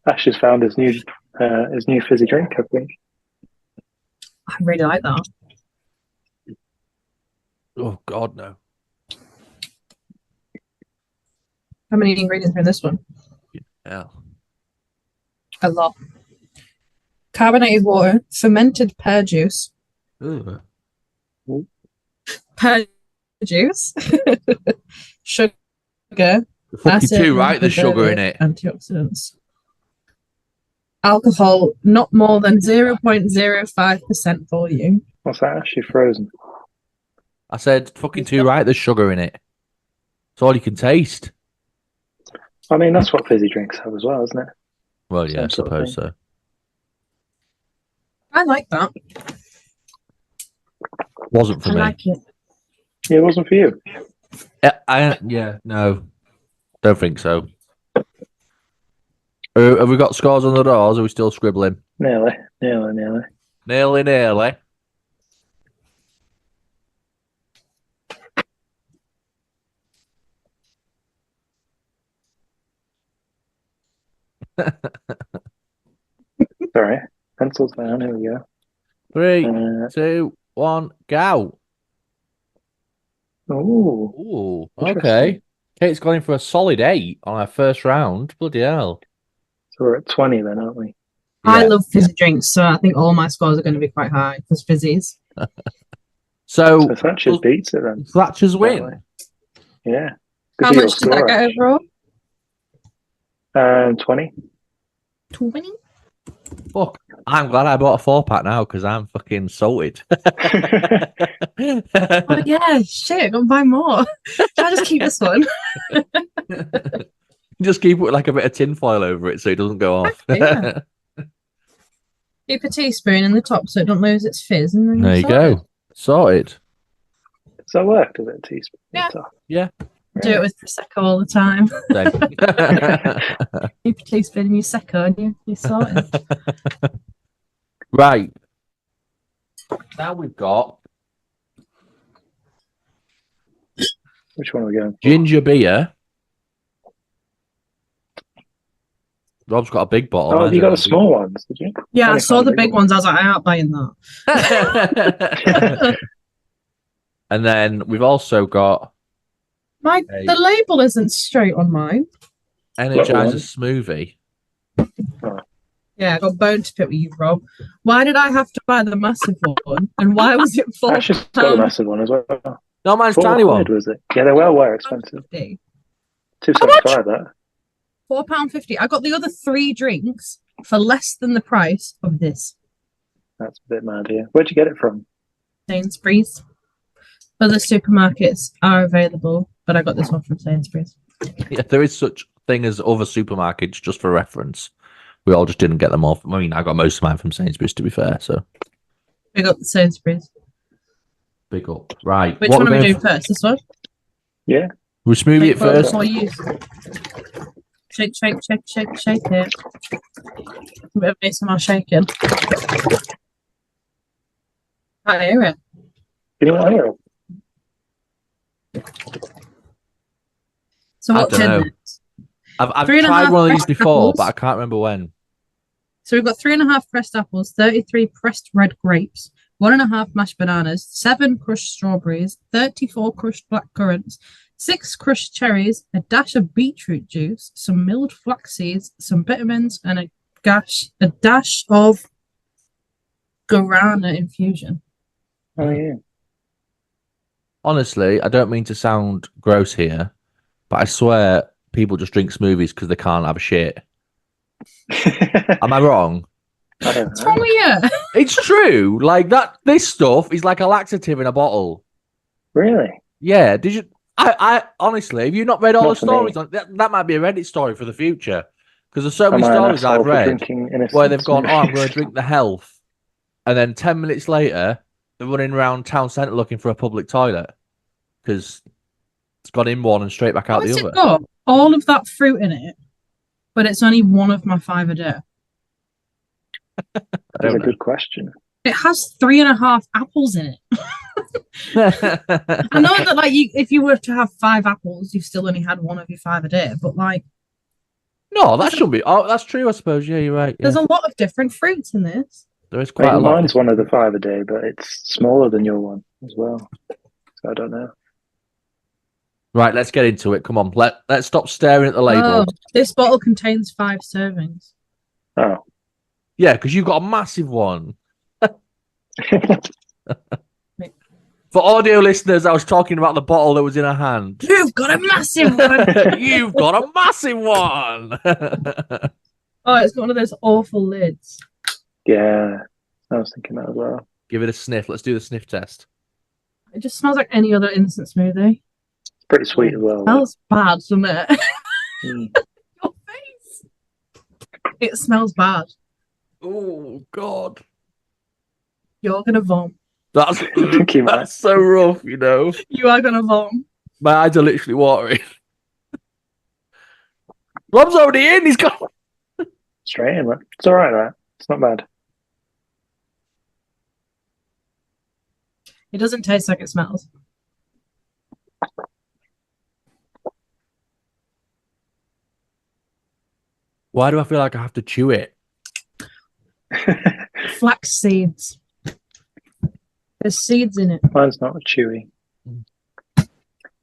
Speaker 3: Ash has found his new fizzy drink, I think.
Speaker 2: I really like that.
Speaker 1: Oh God, no.
Speaker 2: How many ingredients are in this one?
Speaker 1: Yeah.
Speaker 2: A lot. Carbonated water, fermented pear juice,
Speaker 1: Ugh.
Speaker 2: pear juice, sugar,
Speaker 1: Fucking
Speaker 2: acid,
Speaker 1: too right, there's sugar in it.
Speaker 2: antioxidants, alcohol, not more than 0.05% volume.
Speaker 3: What's that? Actually frozen.
Speaker 1: I said fucking too right, there's sugar in it. It's all you can taste.
Speaker 3: I mean, that's what fizzy drinks have as well, isn't it?
Speaker 1: Well, yeah, I
Speaker 3: Same sort of
Speaker 1: suppose
Speaker 3: thing.
Speaker 1: so.
Speaker 2: I like that.
Speaker 1: Wasn't for
Speaker 2: I
Speaker 1: me.
Speaker 2: like it.
Speaker 3: Yeah, it wasn't for you.
Speaker 1: Yeah, no. Don't think so. Have we got scores on the doors? Or are we still scribbling?
Speaker 3: Nearly.
Speaker 1: Nearly.
Speaker 3: Sorry. Pencils down. Here we go.
Speaker 1: 3, 2, 1, go.
Speaker 3: Oh,
Speaker 1: Ooh, okay.
Speaker 3: interesting.
Speaker 1: Kate's going for a solid 8 on our first round. Bloody hell.
Speaker 3: So we're at 20 then, aren't we?
Speaker 2: I
Speaker 1: Yeah.
Speaker 2: love fizzy drinks, so I think all my scores are going to be quite high for fizzies.
Speaker 1: So,
Speaker 3: So Thatcher's beats it then.
Speaker 1: Thatcher's
Speaker 3: That way.
Speaker 1: win.
Speaker 3: Yeah.
Speaker 2: How much did that get overall?
Speaker 3: 20.
Speaker 2: 20?
Speaker 1: Fuck. I'm glad I bought a 4-pack now because I'm fucking salted.
Speaker 2: Oh yeah, shit, go and buy more. Can I just keep this one?
Speaker 1: Just keep it like a bit of tinfoil over it so it doesn't go off.
Speaker 2: Yeah. Keep a teaspoon in the top so it don't lose its fizz. And then
Speaker 1: There you go. Sorted.
Speaker 3: Does that work? Does it? A teaspoon?
Speaker 2: Yeah.
Speaker 1: Yeah.
Speaker 2: Do it with Prosecco all the time.
Speaker 1: Same.
Speaker 2: Keep a teaspoon in your Prosecco and you're sorted.
Speaker 1: Right. Now we've got
Speaker 3: Which one are we going for?
Speaker 1: ginger beer. Rob's got a big bottle.
Speaker 3: Oh, have you got the small ones, did you?
Speaker 2: Yeah, I
Speaker 3: Only
Speaker 2: saw
Speaker 3: found
Speaker 2: the
Speaker 3: the
Speaker 2: big
Speaker 3: big
Speaker 2: ones. I was like, I'm not buying that.
Speaker 1: And then we've also got
Speaker 2: The label isn't straight on mine.
Speaker 1: Energizer smoothie.
Speaker 2: Yeah, I got bone to pick with you, Rob. Why did I have to buy the massive one? And why was it £4?
Speaker 3: Actually, it's got a massive one as well.
Speaker 1: No, mine's
Speaker 3: £4
Speaker 1: tiny one.
Speaker 3: was it? Yeah, they were expensive.
Speaker 2: £2.50.
Speaker 3: $2.75 that.
Speaker 2: £4.50. I got the other 3 drinks for less than the price of this.
Speaker 3: That's a bit mad here. Where'd you get it from?
Speaker 2: Sainsbury's. Other supermarkets are available, but I got this one from Sainsbury's.
Speaker 1: Yeah, there is such thing as other supermarkets, just for reference. We all just didn't get them off. I mean, I got most of mine from Sainsbury's, to be fair. So
Speaker 2: We got the Sainsbury's.
Speaker 1: big up. Right.
Speaker 2: Which one are we doing first? This one?
Speaker 3: Yeah.
Speaker 1: We'll smoothie it first.
Speaker 2: Shake it. A bit of ASMR shaking. I hear it.
Speaker 3: Can you not hear it?
Speaker 2: So what's
Speaker 1: I don't
Speaker 2: in
Speaker 1: know.
Speaker 2: it?
Speaker 1: I've
Speaker 2: 3.5
Speaker 1: tried one of these
Speaker 2: pressed
Speaker 1: before,
Speaker 2: apples.
Speaker 1: but I can't remember when.
Speaker 2: So we've got 3.5 pressed apples, 33 pressed red grapes, 1.5 mashed bananas, 7 crushed strawberries, 34 crushed black currants, 6 crushed cherries, a dash of beetroot juice, some milled flax seeds, some vitamins, and a dash of guarana infusion.
Speaker 3: Oh, yeah.
Speaker 1: Honestly, I don't mean to sound gross here, but I swear people just drink smoothies because they can't have a shit. Am I wrong?
Speaker 3: I don't
Speaker 2: What's
Speaker 3: know.
Speaker 2: wrong with you?
Speaker 1: It's true. Like that. This stuff is like a laxative in a bottle.
Speaker 3: Really?
Speaker 1: Yeah. Did you? I honestly, have you not read all
Speaker 3: Not
Speaker 1: the
Speaker 3: for
Speaker 1: stories
Speaker 3: me.
Speaker 1: on that? Might be a Reddit story for the future because there's so
Speaker 3: Am
Speaker 1: many
Speaker 3: I an
Speaker 1: stories
Speaker 3: asshole
Speaker 1: I've
Speaker 3: for
Speaker 1: read
Speaker 3: drinking innocent
Speaker 1: where they've gone,
Speaker 3: smoothie?
Speaker 1: "Oh, I'm going to drink the health," and then 10 minutes later they're running around town centre looking for a public toilet because it's gone in one and straight back out
Speaker 2: What's
Speaker 1: the
Speaker 2: it
Speaker 1: other.
Speaker 2: got? All of that fruit in it, but it's only one of my 5 a day.
Speaker 3: That's a good question.
Speaker 2: It has 3.5 apples in it. I know that, like, if you were to have 5 apples, you've still only had one of your 5 a day. But like,
Speaker 1: No, that shouldn't be. Oh, that's true, I suppose. Yeah, you're right. Yeah.
Speaker 2: there's a lot of different fruits in this.
Speaker 1: There is quite a lot.
Speaker 3: Mine's one of the 5 a day, but it's smaller than your one as well. So I don't know.
Speaker 1: Right, let's get into it. Come on, let's stop staring at the label.
Speaker 2: Oh, this bottle contains 5 servings.
Speaker 3: Oh.
Speaker 1: Yeah, because you've got a massive one. For audio listeners, I was talking about the bottle that was in her hand.
Speaker 2: You've got a massive one.
Speaker 1: You've got a massive one.
Speaker 2: Oh, it's got one of those awful lids.
Speaker 3: Yeah, I was thinking that as well.
Speaker 1: Give it a sniff. Let's do the sniff test.
Speaker 2: It just smells like any other instant smoothie.
Speaker 3: It's pretty sweet as well.
Speaker 2: It smells bad, doesn't it?
Speaker 3: Mm.
Speaker 2: Your face. It smells bad.
Speaker 1: Oh God,
Speaker 2: You're gonna vom.
Speaker 1: that's
Speaker 3: think you might.
Speaker 1: that's so rough. You know,
Speaker 2: You are gonna vom.
Speaker 1: my eyes are literally watering. Rob's already in. He's got.
Speaker 3: Straight in, look. It's all right, that. It's not bad.
Speaker 2: It doesn't taste like it smells.
Speaker 1: Why do I feel like I have to chew it?
Speaker 2: Flax seeds. There's seeds in it.
Speaker 3: Mine's not chewy.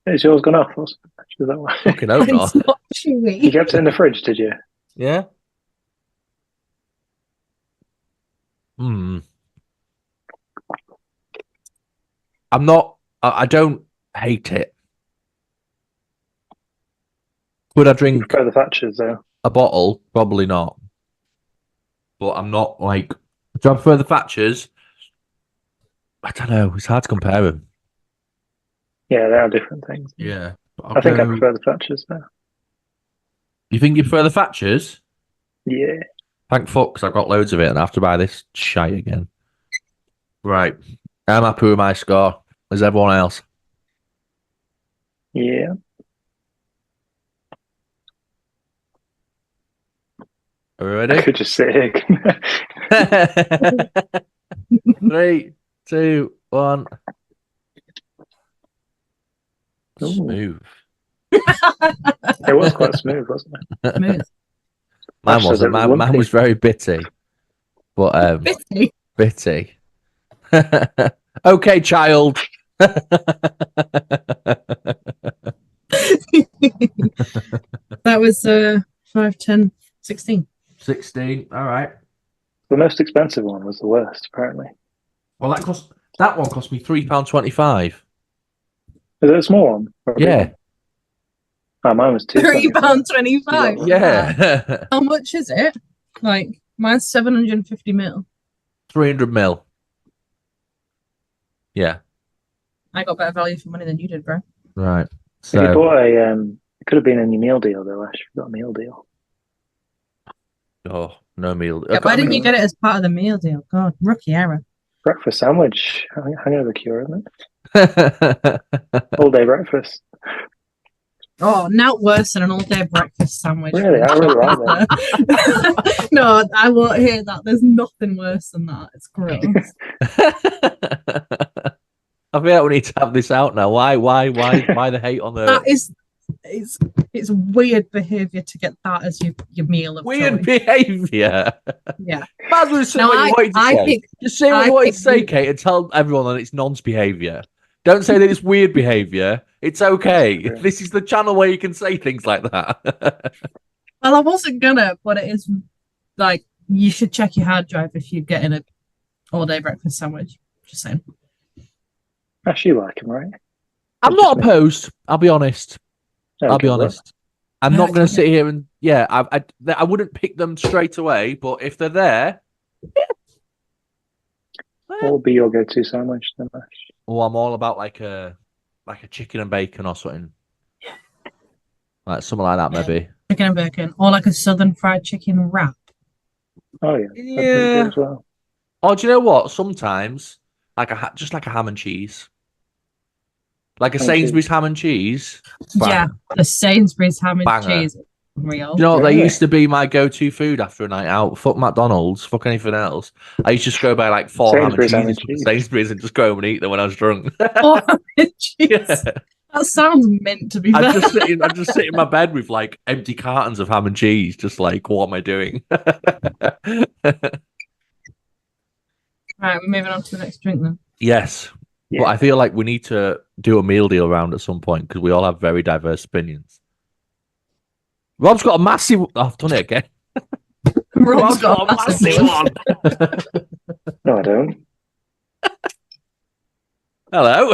Speaker 3: Is yours gone off? Is that why?
Speaker 1: Fucking hope
Speaker 2: It's
Speaker 1: not.
Speaker 2: not
Speaker 3: You
Speaker 2: chewy.
Speaker 3: kept it in the fridge, did you?
Speaker 1: Yeah. Hmm. I'm not. I don't hate it. Would I drink
Speaker 3: Prefer the Thatchers, though.
Speaker 1: a bottle? Probably not. But I'm not like. Do I prefer the Thatchers? I don't know. It's hard to compare them.
Speaker 3: Yeah, they are different things.
Speaker 1: Yeah.
Speaker 3: I think I prefer the Thatchers, though.
Speaker 1: You think you prefer the Thatchers?
Speaker 3: Yeah.
Speaker 1: Thank fuck, because I've got loads of it and I have to buy this shite again. Right. I'm happy with my score. As everyone else.
Speaker 3: Yeah.
Speaker 1: Are we
Speaker 3: I
Speaker 1: ready?
Speaker 3: could just sit here.
Speaker 1: 3, 2, 1.
Speaker 3: Ooh.
Speaker 1: Smooth.
Speaker 3: It was quite smooth, wasn't it?
Speaker 2: Smooth.
Speaker 1: Mine
Speaker 3: Actually,
Speaker 1: wasn't.
Speaker 3: it was
Speaker 1: Mine
Speaker 3: lumpy.
Speaker 1: was very bitty. But
Speaker 2: Bitty.
Speaker 1: bitty. Okay, child.
Speaker 2: That was 5, 10, 16.
Speaker 1: 16. All right.
Speaker 3: The most expensive one was the worst, apparently.
Speaker 1: Well, that one cost me £3.25.
Speaker 3: Is it a small one? Or a big
Speaker 1: Yeah.
Speaker 3: one? Oh, mine was
Speaker 2: £3.25.
Speaker 1: Yeah.
Speaker 2: How much is it? Like, mine's 750ml.
Speaker 1: 300ml. Yeah.
Speaker 2: I got better value for money than you did, bro.
Speaker 1: Right.
Speaker 3: If you
Speaker 1: So
Speaker 3: bought a, it could have been in your meal deal, though, Ash. You got a meal deal.
Speaker 1: no meal.
Speaker 2: Yeah, why didn't you get it as part of the meal deal? God, rookie error.
Speaker 3: Breakfast sandwich. Hangover cure, isn't it? All day breakfast.
Speaker 2: Oh, not worse than an all-day breakfast sandwich.
Speaker 3: Really? I really like that.
Speaker 2: No, I won't hear that. There's nothing worse than that. It's gross.
Speaker 1: I feel like we need to have this out now. Why the hate on the
Speaker 2: That is, it's weird behaviour to get that as your meal of
Speaker 1: weird
Speaker 2: choice.
Speaker 1: behaviour?
Speaker 2: Yeah.
Speaker 1: Might as well say
Speaker 2: No,
Speaker 1: what you wanted to say.
Speaker 2: pick-
Speaker 1: Just say what
Speaker 2: I
Speaker 1: you wanted to
Speaker 2: pick
Speaker 1: say,
Speaker 2: the-
Speaker 1: Kate, and tell everyone that it's nonce behaviour. Don't say that it's weird behaviour. It's okay.
Speaker 3: That's true.
Speaker 1: This is the channel where you can say things like that.
Speaker 2: Well, I wasn't gonna, but it is like you should check your hard drive if you're getting an all-day breakfast sandwich. Just saying.
Speaker 3: Ash, you like them, right?
Speaker 1: I'm
Speaker 3: Just
Speaker 1: not
Speaker 3: me.
Speaker 1: opposed. I'll be honest. I'll be
Speaker 3: Okay, well,
Speaker 1: honest. I'm
Speaker 2: Yeah,
Speaker 1: not going
Speaker 2: it's
Speaker 1: to sit here and I wouldn't pick them straight away, but if they're there,
Speaker 3: What would be your go-to sandwich then, Ash?
Speaker 1: oh, I'm all about like a chicken and bacon or something, like something like that maybe.
Speaker 2: Chicken and bacon, or like a southern fried chicken wrap.
Speaker 3: Oh yeah, that's pretty
Speaker 1: Yeah.
Speaker 3: good as well.
Speaker 1: Or do you know what? Sometimes like just like a ham and cheese, like a
Speaker 3: Ham and
Speaker 1: Sainsbury's ham and cheese. Bang.
Speaker 2: Yeah, the Sainsbury's ham and
Speaker 1: Banger.
Speaker 2: cheese. Real.
Speaker 1: You know what? They
Speaker 3: Really?
Speaker 1: used to be my go-to food after a night out. Fuck McDonald's. Fuck anything else. I used to just go buy like 4 ham and
Speaker 3: Sainsbury's ham and
Speaker 1: cheeses from
Speaker 3: cheese.
Speaker 1: Sainsbury's and just go home and eat them when I was drunk.
Speaker 2: Oh, jeez.
Speaker 1: Yeah.
Speaker 2: That sounds mint to be fair.
Speaker 1: I'd just sit in my bed with like empty cartons of ham and cheese, just like, what am I doing?
Speaker 2: Right, we're moving on to the next drink then.
Speaker 1: Yes.
Speaker 3: Yeah.
Speaker 1: But I feel like we need to do a meal deal round at some point because we all have very diverse opinions. Rob's got a massive. Oh, I've done it again.
Speaker 2: Rob's got a massive one.
Speaker 3: No, I don't.
Speaker 1: Hello.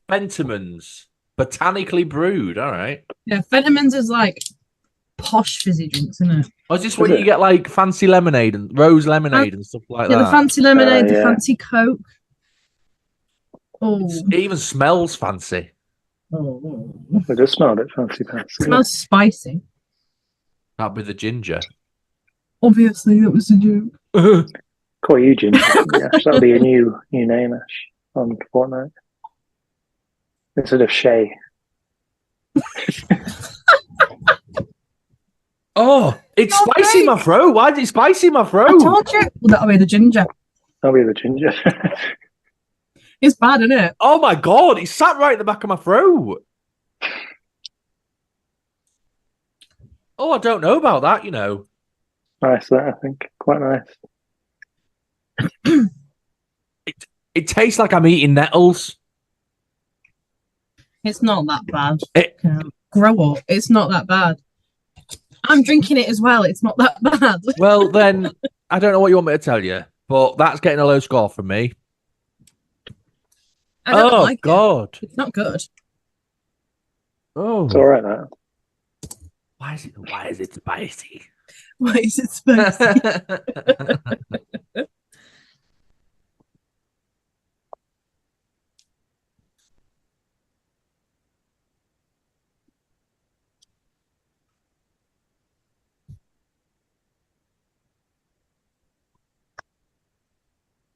Speaker 1: Fentimans. Botanically brewed. All right.
Speaker 2: Yeah, Fentimans is like posh fizzy drinks, isn't it?
Speaker 1: Or is this when you get like fancy lemonade and rose lemonade and stuff like
Speaker 2: Yeah,
Speaker 1: that?
Speaker 2: the fancy lemonade, the
Speaker 3: yeah.
Speaker 2: fancy Coke. Oh,
Speaker 1: It even smells fancy.
Speaker 3: It does smell a bit fancy
Speaker 2: it
Speaker 3: fancy.
Speaker 2: smells spicy.
Speaker 1: That'd be the ginger.
Speaker 2: Obviously, that was a joke.
Speaker 3: Call you Ginger. Ash. That'll be a new name, Ash, on Fortnite. Instead of Shay.
Speaker 1: Oh, it's
Speaker 2: Okay.
Speaker 1: spicy in my throat. Why is it spicy in my
Speaker 2: I
Speaker 1: throat?
Speaker 2: told you. Well, that'll be the ginger.
Speaker 3: That'll be the Ginger.
Speaker 2: It's bad, isn't it?
Speaker 1: Oh my god, it sat right in the back of my throat. Oh, I don't know about that, you know.
Speaker 3: Nice, that, I think. Quite nice.
Speaker 1: It tastes like I'm eating nettles.
Speaker 2: It's not that bad.
Speaker 1: It-
Speaker 2: Grow up. It's not that bad. I'm drinking it as well. It's not that bad.
Speaker 1: Well, then, I don't know what you want me to tell you, but that's getting a low score from me.
Speaker 2: I don't
Speaker 1: Oh,
Speaker 2: like it.
Speaker 1: God.
Speaker 2: It's not good.
Speaker 1: Oh.
Speaker 3: It's alright, that.
Speaker 1: Why is it spicy?
Speaker 2: Why is it spicy?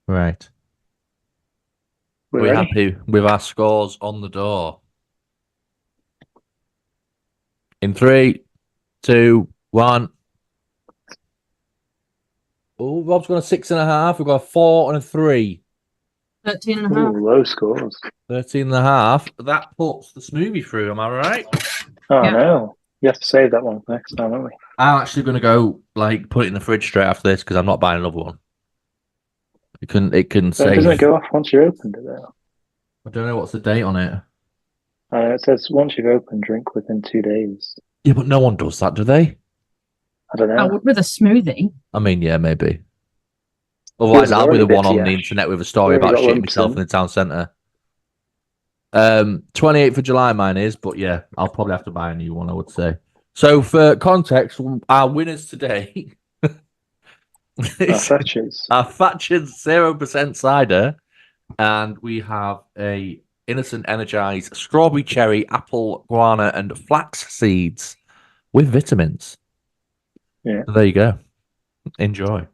Speaker 1: Right.
Speaker 3: We're
Speaker 1: We're
Speaker 3: ready.
Speaker 1: happy with our scores on the door. In 3, 2, 1. Oh, Rob's got a 6.5. We've got a 4 and a 3.
Speaker 2: 13 and a half.
Speaker 3: Ooh, low scores.
Speaker 1: 13.5. That puts the smoothie through, am I right?
Speaker 3: Oh,
Speaker 2: Yeah.
Speaker 3: no. You have to save that one for next time, haven't we?
Speaker 1: I'm actually going to go, like, put it in the fridge straight after this because I'm not buying another one. It can
Speaker 3: So
Speaker 1: save.
Speaker 3: doesn't it go off once you opened it, though?
Speaker 1: I don't know what's the date on it.
Speaker 3: It says once you've opened, drink within 2 days.
Speaker 1: Yeah, but no one does that, do they?
Speaker 3: I don't
Speaker 2: I
Speaker 3: know.
Speaker 2: would with a smoothie.
Speaker 1: I mean, yeah, maybe. Otherwise,
Speaker 3: Yeah,
Speaker 1: I'll be the
Speaker 3: already
Speaker 1: one on
Speaker 3: bitty,
Speaker 1: the
Speaker 3: Ash.
Speaker 1: internet with a story
Speaker 3: Already
Speaker 1: about
Speaker 3: got
Speaker 1: shitting
Speaker 3: lumps
Speaker 1: myself
Speaker 3: in.
Speaker 1: in the town centre. 28th of July mine is, but yeah, I'll probably have to buy a new one, I would say. So for context, our winners today
Speaker 3: Thatcher's.
Speaker 1: our Thatcher's 0% cider, and we have a Innocent Energized strawberry cherry, apple, guarana, and flax seeds with vitamins.
Speaker 3: Yeah.
Speaker 1: So there you go. Enjoy.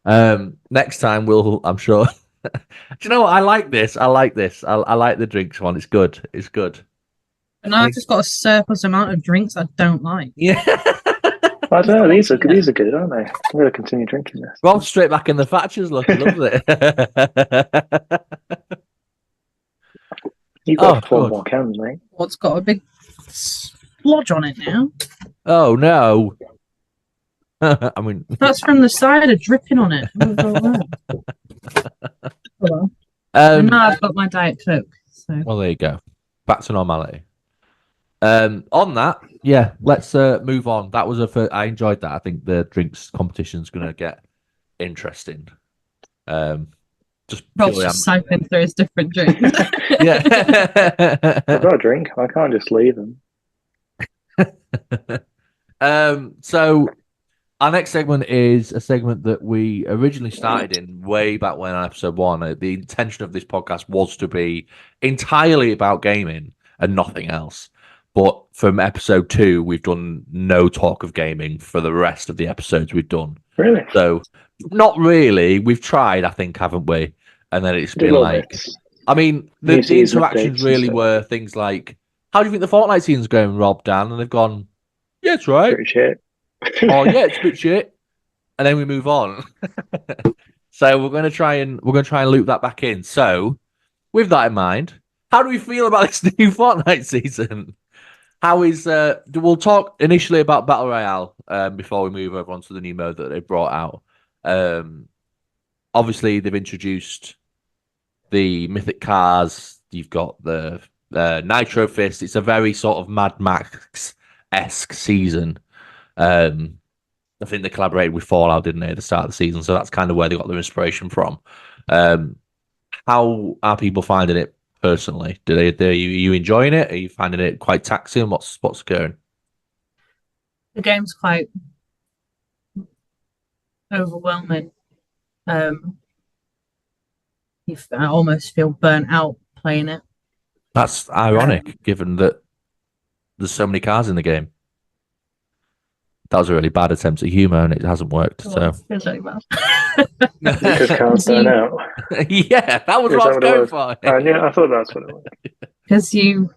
Speaker 1: Next time I'm sure. Do you know what? I like this. I like the drinks one. It's good. It's good.
Speaker 2: And I've just got a surplus amount of drinks I don't like.
Speaker 1: Yeah.
Speaker 3: I don't know. These are good, aren't they? I'm going to continue drinking this.
Speaker 1: Rob's straight back in the Thatcher's look. He loves it.
Speaker 3: You've got
Speaker 1: Oh,
Speaker 3: 4
Speaker 1: good.
Speaker 3: more cans, mate.
Speaker 2: What's got a big splodge on it now?
Speaker 1: Oh no. I mean,
Speaker 2: That's from the cider dripping on it. Oh, well. And now I've got my Diet Coke. So
Speaker 1: well, there you go. Back to normality. On that, yeah, let's move on. That was I enjoyed that. I think the drinks competition's going to get interesting. Just
Speaker 2: Rob's
Speaker 1: purely,
Speaker 2: just cycling through his different drinks.
Speaker 1: yeah.
Speaker 3: I've got a drink. I can't just leave them.
Speaker 1: So our next segment is a segment that we originally started in way back when on episode 1. The intention of this podcast was to be entirely about gaming and nothing else. But from episode 2, we've done no talk of gaming for the rest of the episodes we've done.
Speaker 3: Really?
Speaker 1: So not really. We've tried, I think, haven't we? And then it's
Speaker 3: Do
Speaker 1: been
Speaker 3: little
Speaker 1: like,
Speaker 3: bits.
Speaker 1: I mean, the
Speaker 3: News and
Speaker 1: interactions
Speaker 3: updates and
Speaker 1: really
Speaker 3: stuff.
Speaker 1: were things like, how do you think the Fortnite season's going, Rob, Dan? And they've gone, yeah, it's right.
Speaker 3: Pretty shit.
Speaker 1: Oh, yeah, it's a bit shit. And then we move on. So we're gonna try and loop that back in. So with that in mind, how do we feel about this new Fortnite season? How is we'll talk initially about Battle Royale before we move over onto the new mode that they brought out. Obviously they've introduced the mythic cars. You've got the Nitro Fist. It's a very sort of Mad Max-esque season. I think they collaborated with Fallout, didn't they, at the start of the season? So that's kind of where they got their inspiration from. How are people finding it personally? Are you enjoying it? Are you finding it quite taxing? What's going?
Speaker 2: The game's quite overwhelming. I almost feel burnt out playing it.
Speaker 1: That's ironic, given that there's so many cars in the game. That was a really bad attempt at humour, and it hasn't worked. So
Speaker 2: feels really bad.
Speaker 3: Because cars burn out.
Speaker 1: Yeah, that was what I was going for.
Speaker 3: Yeah, I thought that's what it was.
Speaker 2: Because you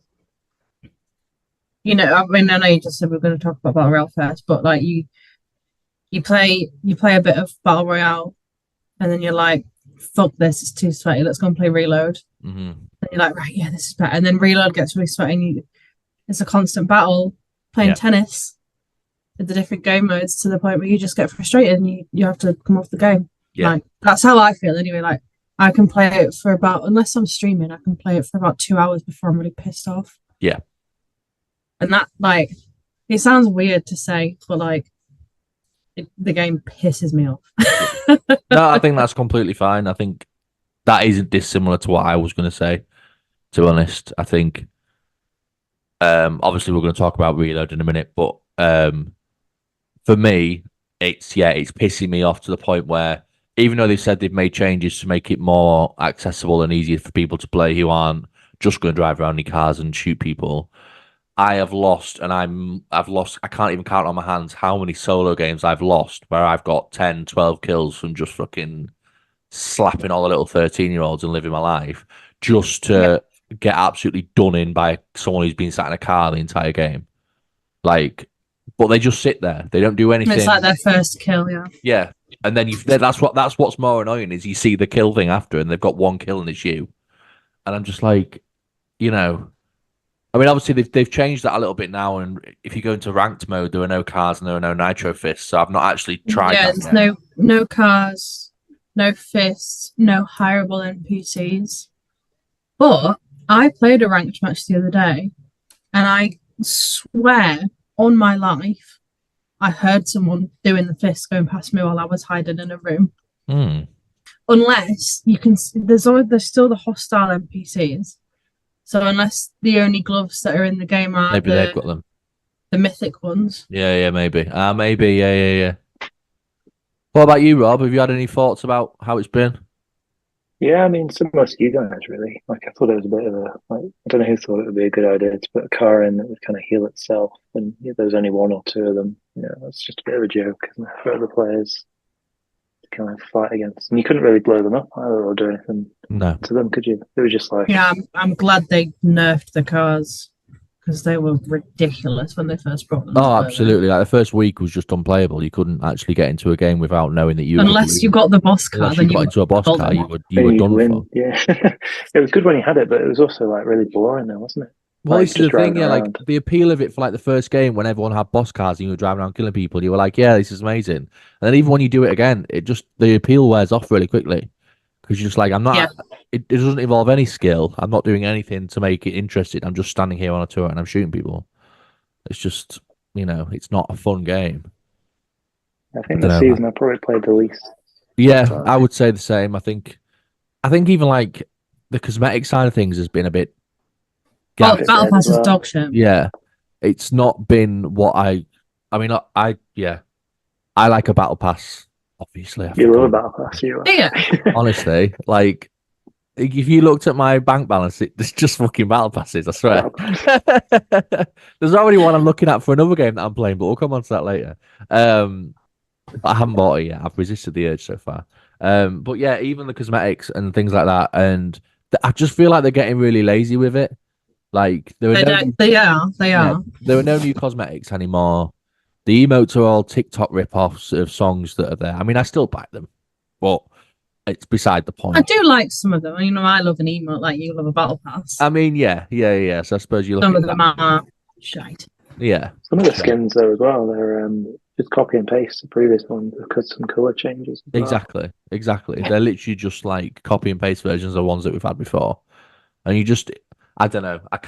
Speaker 2: know, I mean, I know you just said we're going to talk about Battle Royale first, but like you play a bit of Battle Royale, and then you're like, fuck this, it's too sweaty, let's go and play Reload.
Speaker 1: Mm-hmm.
Speaker 2: And you're like, right, yeah, this is better. And then Reload gets really sweaty, and it's a constant battle playing tennis with the different game modes to the point where you just get frustrated and you have to come off the game.
Speaker 1: Yeah.
Speaker 2: Like, that's how I feel anyway. Like, I can play it for about, unless I'm streaming, I can play it for about 2 hours before I'm really pissed off.
Speaker 1: Yeah.
Speaker 2: And that, like, it sounds weird to say, but like, the game pisses me off.
Speaker 1: No, I think that's completely fine. I think that isn't dissimilar to what I was going to say, to be honest. I think, obviously, we're going to talk about Reload in a minute, but for me, it's pissing me off to the point where, even though they've said they've made changes to make it more accessible and easier for people to play who aren't just going to drive around in cars and shoot people, I've lost, I can't even count on my hands how many solo games I've lost where I've got 10, 12 kills from just fucking slapping all the little 13-year-olds and living my life just to get absolutely done in by someone who's been sat in a car the entire game. Like, but they just sit there. They don't do anything.
Speaker 2: It's like their first kill,
Speaker 1: Yeah. And then that's what's more annoying is you see the kill thing after and they've got one kill and it's you. And I'm just like, you know, I mean, obviously they've changed that a little bit now, and if you go into ranked mode, there are no cars and there are no nitro fists. So I've not actually tried.
Speaker 2: Yeah,
Speaker 1: that
Speaker 2: there's no cars, no fists, no hireable NPCs. But I played a ranked match the other day, and I swear on my life, I heard someone doing the fist going past me while I was hiding in a room. Unless you can, there's still the hostile NPCs. So unless the only gloves that are in the game are
Speaker 1: maybe they've got them,
Speaker 2: the mythic ones.
Speaker 1: Yeah, maybe. Maybe, yeah. What about you, Rob? Have you had any thoughts about how it's been?
Speaker 3: Yeah, I mean, similar to you guys, really. Like, I thought it was a bit of I don't know who thought it would be a good idea to put a car in that would kind of heal itself, and there's only one or two of them. It's just a bit of a joke, isn't it, for other players to kind of fight against. And you couldn't really blow them up either or do anything to them, could you? It was just like...
Speaker 2: Yeah, I'm glad they nerfed the cars, because they were ridiculous when they first brought them.
Speaker 1: Oh, absolutely. Like, the first week was just unplayable. You couldn't actually get into a game without knowing that you...
Speaker 2: Unless you got the boss car, then you got
Speaker 1: into a boss car, you were done for.
Speaker 3: Yeah. It was good when you had it, but it was also like really boring though, wasn't it?
Speaker 1: Well,
Speaker 3: like,
Speaker 1: this is the thing, like the appeal of it for like the first game when everyone had boss cars and you were driving around killing people, you were like, yeah, this is amazing. And then even when you do it again, the appeal wears off really quickly. Because you're just like, I'm not, it doesn't involve any skill. I'm not doing anything to make it interesting. I'm just standing here on a turret and I'm shooting people. It's just, it's not a fun game.
Speaker 3: I think this season I probably played the least.
Speaker 1: Yeah, I would say the same. I think even like the cosmetic side of things has been a bit...
Speaker 2: Battle Pass is dog shit.
Speaker 1: Yeah. It's not been what I like a Battle Pass. Obviously,
Speaker 3: you love a Battle Pass, you are.
Speaker 2: Yeah.
Speaker 1: Honestly, like, if you looked at my bank balance, it's just fucking Battle Passes, I swear. There's already one I'm looking at for another game that I'm playing, but we'll come on to that later. I haven't bought it yet. I've resisted the urge so far. But yeah, even the cosmetics and things like that, and I just feel like they're getting really lazy with it. Like there were
Speaker 2: They
Speaker 1: no
Speaker 2: don't. They are. They
Speaker 1: yeah,
Speaker 2: are.
Speaker 1: there were no new cosmetics anymore. The emotes are all TikTok rip-offs of songs that are there. I mean, I still buy them, but it's beside the
Speaker 2: I
Speaker 1: point.
Speaker 2: do like some of them. You know, I love an emote like you love a battle pass.
Speaker 1: I mean, yeah. So I suppose you look
Speaker 2: Some
Speaker 1: at
Speaker 2: of them
Speaker 1: that.
Speaker 2: are shite.
Speaker 1: Yeah.
Speaker 3: Some of the
Speaker 1: So,
Speaker 3: skins though as well, they're just copy and paste the previous ones because some color changes. As well.
Speaker 1: exactly. They're literally just like copy and paste versions of ones that we've had before. And you just, I don't know. I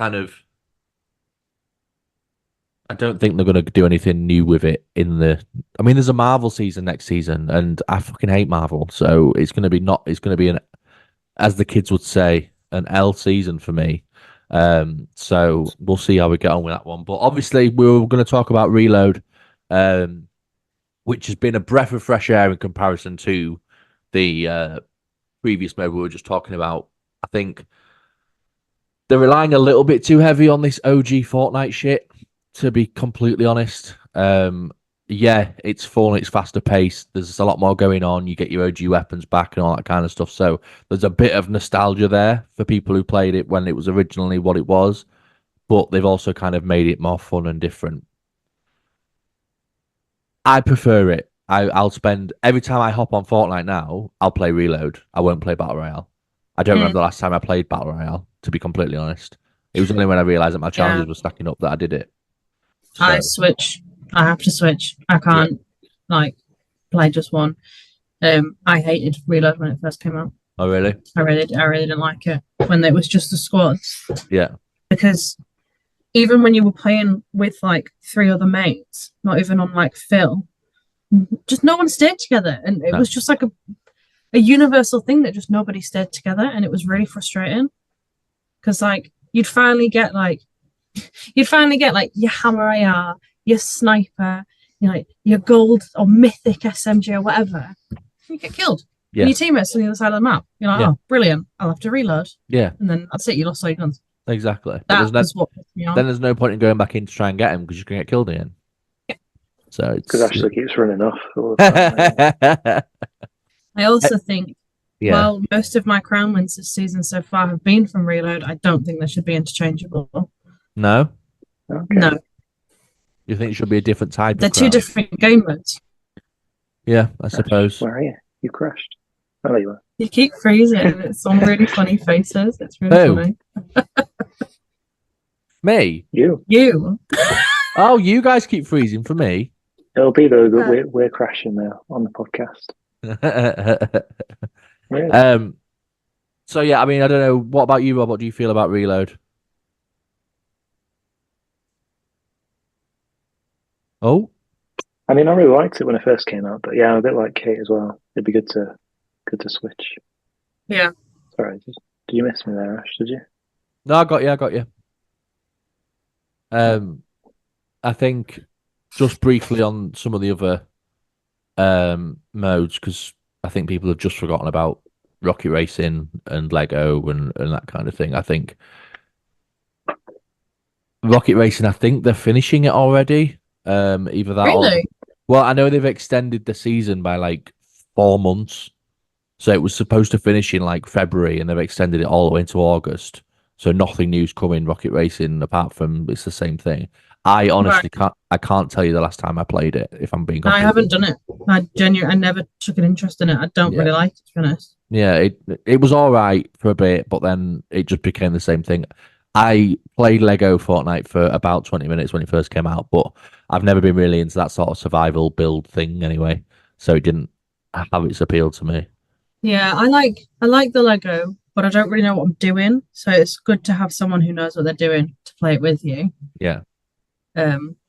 Speaker 1: don't think they're going to do anything new with it I mean, there's a Marvel season next season, and I fucking hate Marvel. So it's going to be as the kids would say, an L season for me. So we'll see how we get on with that one. But obviously, we were going to talk about Reload, which has been a breath of fresh air in comparison to the previous mode we were just talking about. I think they're relying a little bit too heavy on this OG Fortnite shit, to be completely honest. Yeah, it's fun, it's faster paced, there's a lot more going on, you get your OG weapons back and all that kind of stuff. So there's a bit of nostalgia there for people who played it when it was originally what it was, but they've also kind of made it more fun and different. I prefer it. I'll spend every time I hop on Fortnite now, I'll play Reload. I won't play Battle Royale. I don't remember the last time I played Battle Royale, to be completely honest. It was only when I realized that my challenges were stacking up that I did it. So,
Speaker 2: I switch. I have to switch. I can't like play just one. I hated Reload when it first came out.
Speaker 1: oh really?
Speaker 2: I really didn't like it when it was just the squads.
Speaker 1: Yeah.
Speaker 2: Because even when you were playing with like 3 other mates, not even on like Phil, just no one stayed together, and it was just like a universal thing that just nobody stayed together, and it was really frustrating. Because like you'd finally get like your hammer AR, your sniper, your gold or mythic SMG or whatever. You get killed.
Speaker 1: Yeah.
Speaker 2: And your teammates on the other side of the map. You're like, oh, brilliant. I'll have to reload.
Speaker 1: Yeah.
Speaker 2: And then that's it. You lost all your guns.
Speaker 1: Exactly.
Speaker 2: That was what pissed me off.
Speaker 1: Then there's no point in going back in to try and get him because you can get killed again.
Speaker 2: Yeah.
Speaker 1: So it's
Speaker 3: because Ashley keeps running off. All the time,
Speaker 2: I also think while most of my crown wins this season so far have been from Reload, I don't think they should be interchangeable.
Speaker 1: No?
Speaker 3: Okay.
Speaker 2: No.
Speaker 1: You think it should be a different type
Speaker 2: They're
Speaker 1: of
Speaker 2: two different game modes.
Speaker 1: Yeah, I suppose.
Speaker 3: Where are you? You crashed. Oh, there you are.
Speaker 2: You keep freezing. It's on really funny faces. It's really funny.
Speaker 1: Me?
Speaker 3: You.
Speaker 1: Oh, you guys keep freezing for me.
Speaker 3: It'll be though that we're crashing now on the podcast. Really?
Speaker 1: So yeah, I mean, I don't know. What about you, Rob? What do you feel about Reload? Oh,
Speaker 3: I mean, I really liked it when it first came out, but yeah, I'm a bit like Kate as well. It'd be good to switch.
Speaker 2: Yeah.
Speaker 3: Sorry, did you miss me there, Ash? Did you?
Speaker 1: no, I got you. I think just briefly on some of the other modes, because I think people have just forgotten about Rocket Racing and Lego and that kind of thing. I think Rocket Racing, I think they're finishing it already. Either that
Speaker 2: Really?
Speaker 1: Well, I know they've extended the season by like 4 months. So it was supposed to finish in like February and they've extended it all the way into August. So nothing new's coming Rocket Racing apart from it's the same thing. I honestly can't tell you the last time I played it, if I'm being
Speaker 2: I haven't done it. I never took an interest in it. I don't really like it, to be honest.
Speaker 1: Yeah, it was all right for a bit, but then it just became the same thing. I played Lego Fortnite for about 20 minutes when it first came out, but I've never been really into that sort of survival build thing anyway. So it didn't have its appeal to me.
Speaker 2: Yeah, I like the Lego, but I don't really know what I'm doing. So it's good to have someone who knows what they're doing to play it with you.
Speaker 1: Yeah.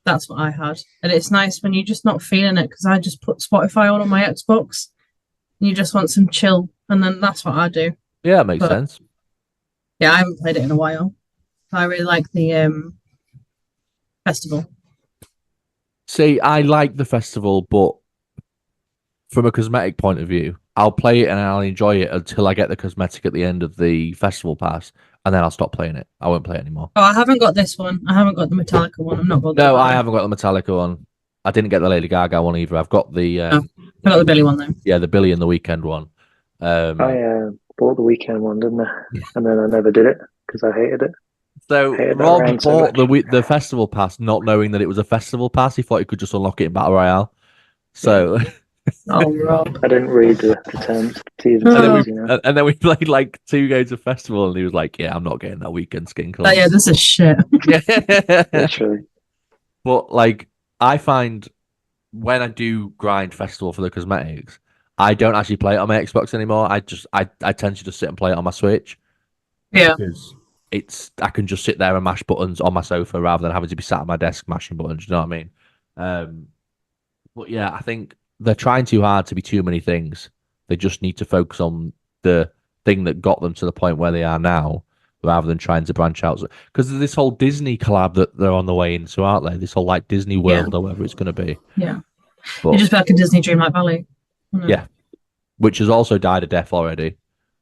Speaker 2: That's what I had. And it's nice when you're just not feeling it, because I just put Spotify on my Xbox and you just want some chill, and then that's what I do.
Speaker 1: Yeah, it makes sense.
Speaker 2: Yeah, I haven't played it in a while. I really like the festival.
Speaker 1: See, I like the festival, but from a cosmetic point of view, I'll play it and I'll enjoy it until I get the cosmetic at the end of the festival pass, and then I'll stop playing it. I won't play it anymore.
Speaker 2: Oh, I haven't got this one. I haven't got the Metallica one. I'm not bothered.
Speaker 1: No, I haven't got the Metallica one. I didn't get the Lady Gaga one either. I've got the
Speaker 2: I got the Billy one though.
Speaker 1: Yeah, the Billy and the Weekend one.
Speaker 3: I bought the Weekend one, didn't I? And then I never did it because I hated it.
Speaker 1: So
Speaker 3: Hated that
Speaker 1: Rob
Speaker 3: round so
Speaker 1: bought
Speaker 3: much.
Speaker 1: the festival pass, not knowing that it was a festival pass. He thought he could just unlock it in Battle Royale. So,
Speaker 2: Oh, Rob.
Speaker 3: I didn't read the terms, T's and
Speaker 1: and then
Speaker 2: Oh.
Speaker 3: C's, you know.
Speaker 1: and then we played like 2 games of festival, and he was like, "Yeah, I'm not getting that weekend skin
Speaker 2: Oh,
Speaker 1: club."
Speaker 2: yeah, this is shit.
Speaker 1: Yeah.
Speaker 3: Literally.
Speaker 1: But like, I find when I do grind festival for the cosmetics, I don't actually play it on my Xbox anymore. I tend to just sit and play it on my Switch
Speaker 2: Yeah.
Speaker 1: because I can just sit there and mash buttons on my sofa rather than having to be sat at my desk mashing buttons. You know what I mean? But yeah, I think they're trying too hard to be too many things. They just need to focus on the thing that got them to the point where they are now, rather than trying to branch out. Because there's this whole Disney collab that they're on the way into, aren't they? This whole like Disney World or whatever it's going to be.
Speaker 2: Yeah.
Speaker 1: But
Speaker 2: It just felt like a Disney Dreamlight Valley. wasn't it?
Speaker 1: yeah, which has also died a death already.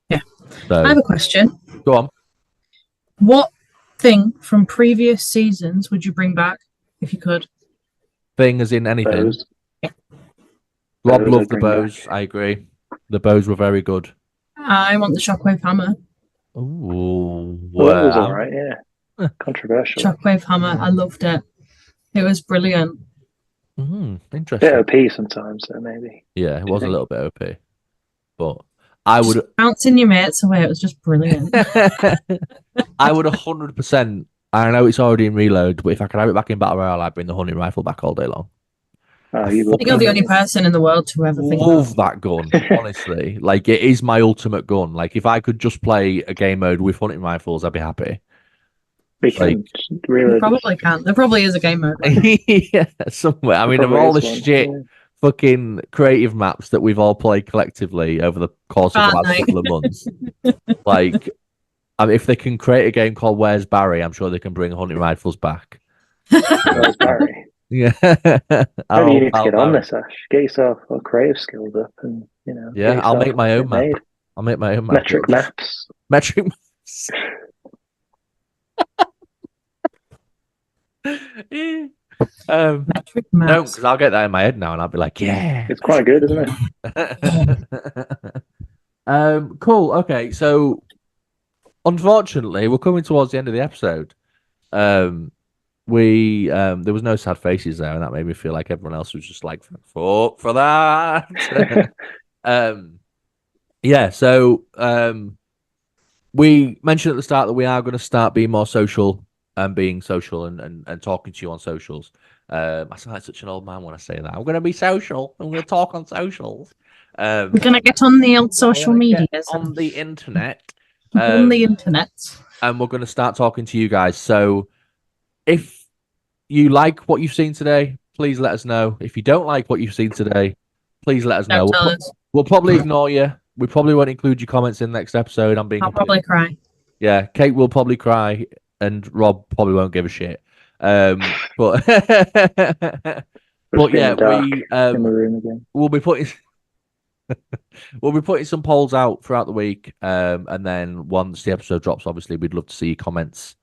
Speaker 2: Yeah.
Speaker 1: So
Speaker 2: I have a question.
Speaker 1: go on.
Speaker 2: What thing from previous seasons would you bring back if you could?
Speaker 1: Thing as in anything.
Speaker 3: Bows.
Speaker 1: Rob
Speaker 3: Bows
Speaker 1: loved
Speaker 3: I'd
Speaker 1: the
Speaker 3: bring
Speaker 1: bows.
Speaker 3: back.
Speaker 1: I agree. The bows were very good.
Speaker 2: I want the Shockwave Hammer.
Speaker 1: Ooh,
Speaker 3: Well, that was
Speaker 1: wow.
Speaker 3: all right, yeah. Controversial.
Speaker 2: Shockwave Hammer. I loved it. It was brilliant.
Speaker 3: Bit
Speaker 1: Interesting.
Speaker 3: OP sometimes, so maybe.
Speaker 1: Yeah, it was a
Speaker 3: think?
Speaker 1: little bit OP, but I would,
Speaker 2: Just bouncing your mates away. It was just brilliant.
Speaker 1: I would 100%. I know it's already in reload, but if I could have it back in Battle Royale, I'd bring the hunting rifle back all day long.
Speaker 3: Oh,
Speaker 1: I
Speaker 3: you
Speaker 2: I
Speaker 3: love
Speaker 2: think you're the
Speaker 3: that.
Speaker 2: only person in the world to ever think
Speaker 1: Love that gun, honestly. Like it is my ultimate gun. Like if I could just play a game mode with hunting rifles, I'd be happy.
Speaker 3: We can
Speaker 1: Like-
Speaker 2: You
Speaker 3: really
Speaker 2: probably can. There probably is a game mode. One.
Speaker 1: Yeah, somewhere. I mean, of all the shit
Speaker 3: yeah.
Speaker 1: fucking creative maps that we've all played collectively over the course of the last
Speaker 2: Fortnite.
Speaker 1: couple of months, like, I mean, if they can create a game called Where's Barry, I'm sure they can bring hunting rifles back.
Speaker 3: Where's Barry?
Speaker 1: Yeah.
Speaker 3: Maybe you need to
Speaker 1: Pal
Speaker 3: get on
Speaker 1: Barry.
Speaker 3: this, Ash. Get yourself all creative skills up and,
Speaker 1: Yeah,
Speaker 3: get
Speaker 1: I'll
Speaker 3: yourself
Speaker 1: make my own map.
Speaker 3: made.
Speaker 1: I'll make my own map.
Speaker 3: Metric maps.
Speaker 1: Metric maps. Yeah.
Speaker 2: Metric
Speaker 1: No,
Speaker 2: maps.
Speaker 1: because I'll get that in my head now, and I'll be like, yeah.
Speaker 3: It's quite good, isn't it?
Speaker 1: Cool. Okay, so unfortunately, we're coming towards the end of the episode. We there was no sad faces there, and that made me feel like everyone else was just like, "Fuck for that." Yeah. So we mentioned at the start that we are going to start being more social and being social and talking to you on socials. I sound like such an old man when I say that. I'm going to be social. I'm going to talk on socials.
Speaker 2: We're gonna get on the old social media.
Speaker 1: On the internet.
Speaker 2: On the internet.
Speaker 1: And we're going to start talking to you guys. So if you like what you've seen today, please let us know. If you don't like what you've seen today, please let us know.
Speaker 2: Don't tell us.
Speaker 1: We'll probably ignore you. We probably won't include your comments in the next episode. I'm being
Speaker 2: I'll probably cry.
Speaker 1: Yeah, Kate will probably cry, and Rob probably won't give a shit. But but
Speaker 3: Just
Speaker 1: yeah,
Speaker 3: being dark
Speaker 1: we
Speaker 3: in the room again.
Speaker 1: we'll be putting we'll be putting some polls out throughout the week, and then once the episode drops, obviously we'd love to see comments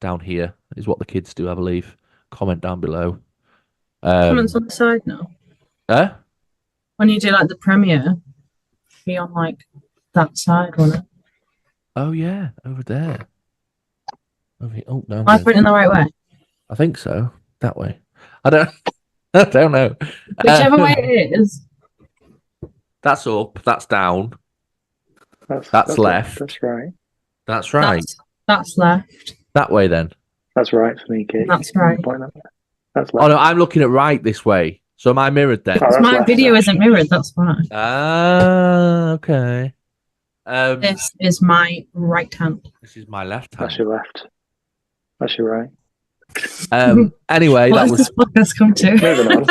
Speaker 1: down here. Is what the kids do, I believe. Comment down below.
Speaker 2: Comments on the side now. When you do like the premiere, be on like that side, won't it?
Speaker 1: Oh yeah, over there. Oh no,
Speaker 2: Am I putting it the right way?
Speaker 1: I think so. That way. I don't. I don't know.
Speaker 2: Whichever way it is.
Speaker 1: That's up. That's down.
Speaker 3: That's
Speaker 1: left.
Speaker 3: That's right.
Speaker 1: That's right.
Speaker 2: That's left.
Speaker 1: That way then.
Speaker 3: That's right for me, Kate.
Speaker 2: That's right.
Speaker 3: That's left.
Speaker 1: Oh no, I'm looking at right this way. So am I mirrored then?
Speaker 3: Oh, that's
Speaker 2: My
Speaker 3: left,
Speaker 2: video
Speaker 3: Ash.
Speaker 2: isn't mirrored, that's why.
Speaker 1: Okay.
Speaker 2: This is my right hand.
Speaker 1: This is my left
Speaker 3: That's
Speaker 1: hand.
Speaker 3: your left. That's your right.
Speaker 1: Anyway,
Speaker 2: What
Speaker 1: that
Speaker 2: has
Speaker 1: was
Speaker 2: this podcast come to?
Speaker 3: Moving on.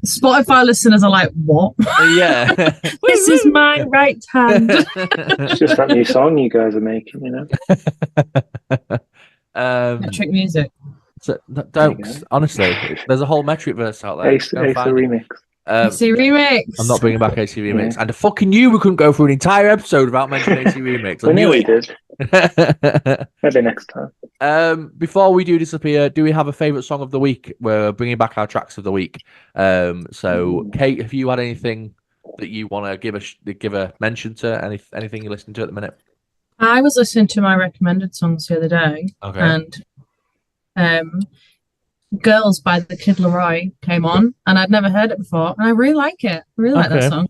Speaker 2: Spotify listeners are like, what?
Speaker 1: Yeah.
Speaker 2: This is my right hand.
Speaker 3: It's just that new song you guys are making,
Speaker 2: Metric music.
Speaker 1: So,
Speaker 3: There you
Speaker 1: don't
Speaker 3: go.
Speaker 1: honestly. There's a whole MMetricverse out there.
Speaker 3: Ace
Speaker 1: Go and find it.
Speaker 3: remix.
Speaker 2: AC remix.
Speaker 1: I'm not bringing back AC Remix.
Speaker 3: Yeah.
Speaker 1: And I fucking knew we couldn't go through an entire episode without mentioning AC Remix. I
Speaker 3: We
Speaker 1: knew
Speaker 3: nearly
Speaker 1: it.
Speaker 3: did. Maybe next time.
Speaker 1: Before we do disappear, do we have a favourite song of the week? We're bringing back our tracks of the week. So, Kate, have you had anything that you want to give a mention to? Anything you're listening to at the minute?
Speaker 2: I was listening to my recommended songs the other day,
Speaker 1: Okay.
Speaker 2: and Girls by the Kid Laroi came on, and I'd never heard it before, and I really like it. I really like that
Speaker 1: Okay.
Speaker 2: song.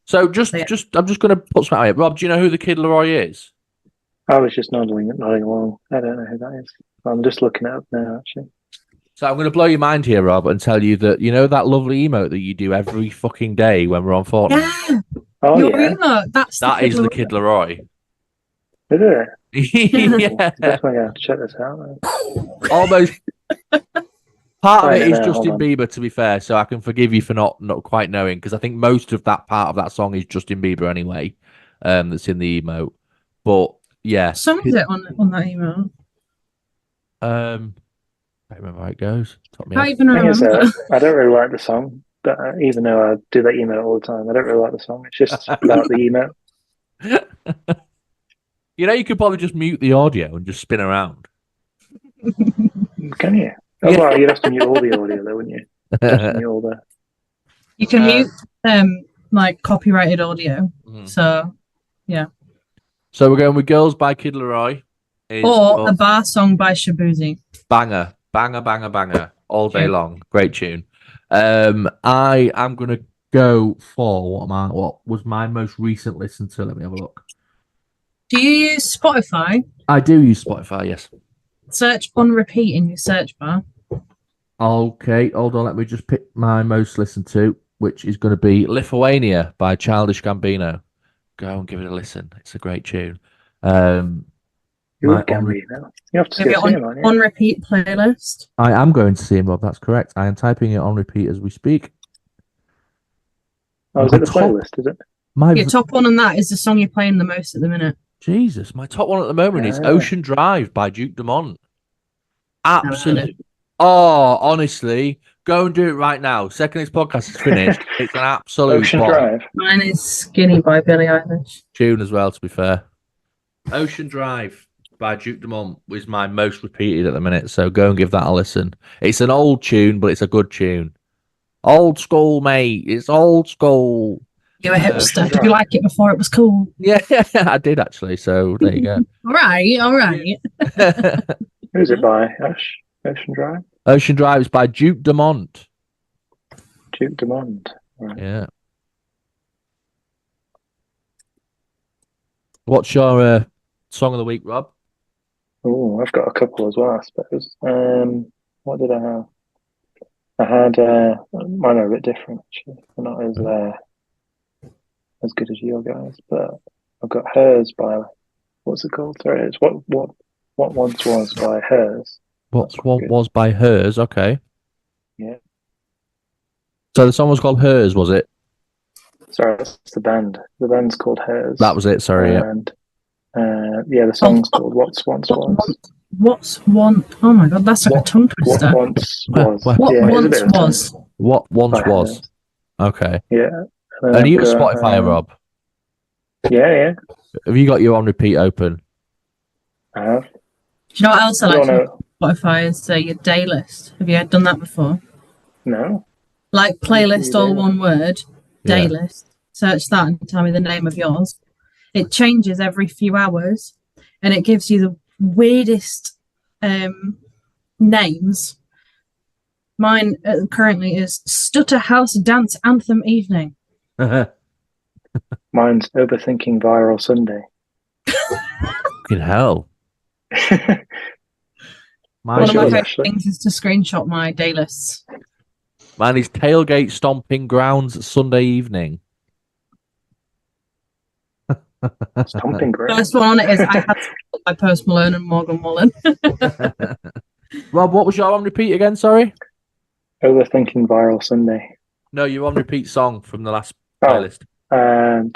Speaker 1: So I'm just going to put something out here. Rob, do you know who the Kid Laroi is?
Speaker 3: I was just nodding along. I don't know who that is. I'm just looking it up now, actually.
Speaker 1: So I'm going to blow your mind here, Rob, and tell you that you know that lovely emote that you do every fucking day when we're on Fortnite.
Speaker 2: Yeah,
Speaker 3: Oh,
Speaker 2: your
Speaker 3: yeah.
Speaker 2: emote. That's
Speaker 1: That is the Kid Laroi.
Speaker 3: Is it?
Speaker 1: Yeah.
Speaker 3: Definitely have to check this out. Man.
Speaker 1: Almost. Part of
Speaker 3: Playing
Speaker 1: it
Speaker 3: it
Speaker 1: is
Speaker 3: now,
Speaker 1: Justin
Speaker 3: hold on.
Speaker 1: Bieber, to be fair, so I can forgive you for not quite knowing, because I think most of that part of that song is Justin Bieber anyway. That's in the emote. But yeah,
Speaker 2: Song is it on that email?
Speaker 1: I don't remember how it goes. Top me
Speaker 2: Can't
Speaker 1: head.
Speaker 2: even
Speaker 3: Thing is,
Speaker 2: remember.
Speaker 3: I don't really like the song, but even though I do that email all the time, I don't really like the song. It's just about the email.
Speaker 1: You know, you could probably just mute the audio and just spin around.
Speaker 3: Can you? Oh,
Speaker 1: Yeah.
Speaker 3: well, you'd have to mute all the audio, though, wouldn't you? Just mute all the.
Speaker 2: You can mute like copyrighted audio.
Speaker 1: Mhm.
Speaker 2: So
Speaker 1: So we're going with Girls by Kid Laroi.
Speaker 2: or a bar song by Shabuzi.
Speaker 1: Banger, banger, banger, banger, all day
Speaker 2: Tune.
Speaker 1: long. Great tune. I am gonna go for what was my most recent listen to. Let me have a look.
Speaker 2: Do you use Spotify?
Speaker 1: I do use Spotify, yes.
Speaker 2: Search on repeat in your search bar.
Speaker 1: Okay, hold on. Let me just pick my most listened to, which is going to be Lithuania by Childish Gambino. Go and give it a listen. It's a great tune.
Speaker 3: You
Speaker 1: My
Speaker 3: would Gambino. You have to
Speaker 2: Maybe
Speaker 3: go see him, aren't you?
Speaker 2: on repeat playlist.
Speaker 1: I am going to see him, Rob. That's correct. I am typing it on repeat as we speak.
Speaker 3: Oh, is
Speaker 1: My
Speaker 3: it the
Speaker 1: top-
Speaker 3: playlist? Is it?
Speaker 2: Your top one on that is the song you're playing the most at the minute.
Speaker 1: Jesus, my top one at the moment is
Speaker 3: Yeah.
Speaker 1: Ocean Drive by Duke Dumont.
Speaker 2: Never heard
Speaker 1: Absolutely. Oh, honestly, go and do it right now. Second this podcast is finished, it's an absolute
Speaker 3: Ocean
Speaker 1: bomb.
Speaker 3: Drive.
Speaker 2: Mine is Skinny by Billie Eilish.
Speaker 1: Tune as well, to be fair. Ocean Drive by Duke Dumont was my most repeated at the minute, so go and give that a listen. It's an old tune, but it's a good tune. Old school, mate. It's old school.
Speaker 2: You're a hipster. Did you like it before it was cool?
Speaker 1: Yeah, I did actually. So there you go.
Speaker 2: All right.
Speaker 3: Who's it by? Ash? Ocean Drive?
Speaker 1: Ocean Drive is by Duke Dumont.
Speaker 3: Duke Dumont. Right.
Speaker 1: Yeah. What's your song of the week, Rob?
Speaker 3: Oh, I've got a couple as well, I suppose. What did I have? I had mine are a bit different actually. They're not as good as your guys, but I've got Hers by what's it called? Sorry, it's what once was by Hers.
Speaker 1: What
Speaker 3: That's quite good.
Speaker 1: was by Hers? Okay.
Speaker 3: Yeah.
Speaker 1: So the song was called Hers, was it?
Speaker 3: Sorry, that's the band. The band's called Hers.
Speaker 1: That was it. Sorry. Yeah.
Speaker 3: And the song's called What's Once Was.
Speaker 2: What's one? Oh my god, that's like a tongue twister.
Speaker 3: What once was.
Speaker 1: What
Speaker 3: yeah,
Speaker 2: once
Speaker 3: it's a bit of a
Speaker 2: was.
Speaker 1: What once
Speaker 3: tongue
Speaker 1: was?
Speaker 3: twister.
Speaker 1: Okay.
Speaker 3: Yeah.
Speaker 1: And are you a Spotify, Rob?
Speaker 3: Yeah.
Speaker 1: Have you got your on repeat open?
Speaker 3: I have.
Speaker 2: Do you know what else I like
Speaker 3: No,
Speaker 2: from Spotify is your day list. Have you done that before?
Speaker 3: no.
Speaker 2: Like playlist, all one word, day
Speaker 1: Yeah.
Speaker 2: list. Search that and tell me the name of yours. It changes every few hours, and it gives you the weirdest names. Mine currently is Stutter House Dance Anthem Evening.
Speaker 3: Mine's Overthinking Viral Sunday.
Speaker 1: Fucking hell.
Speaker 2: One of my
Speaker 3: Sure,
Speaker 2: favorite
Speaker 3: actually.
Speaker 2: things is to screenshot my day lists.
Speaker 1: Mine is Tailgate Stomping Grounds Sunday evening.
Speaker 3: Stomping ground.
Speaker 2: First one on it is I Had to by Post Malone and Morgan Wallen.
Speaker 1: Rob, what was your on repeat again? Sorry.
Speaker 3: Overthinking Viral Sunday.
Speaker 1: No, your on repeat song from the last
Speaker 3: Oh.
Speaker 1: playlist.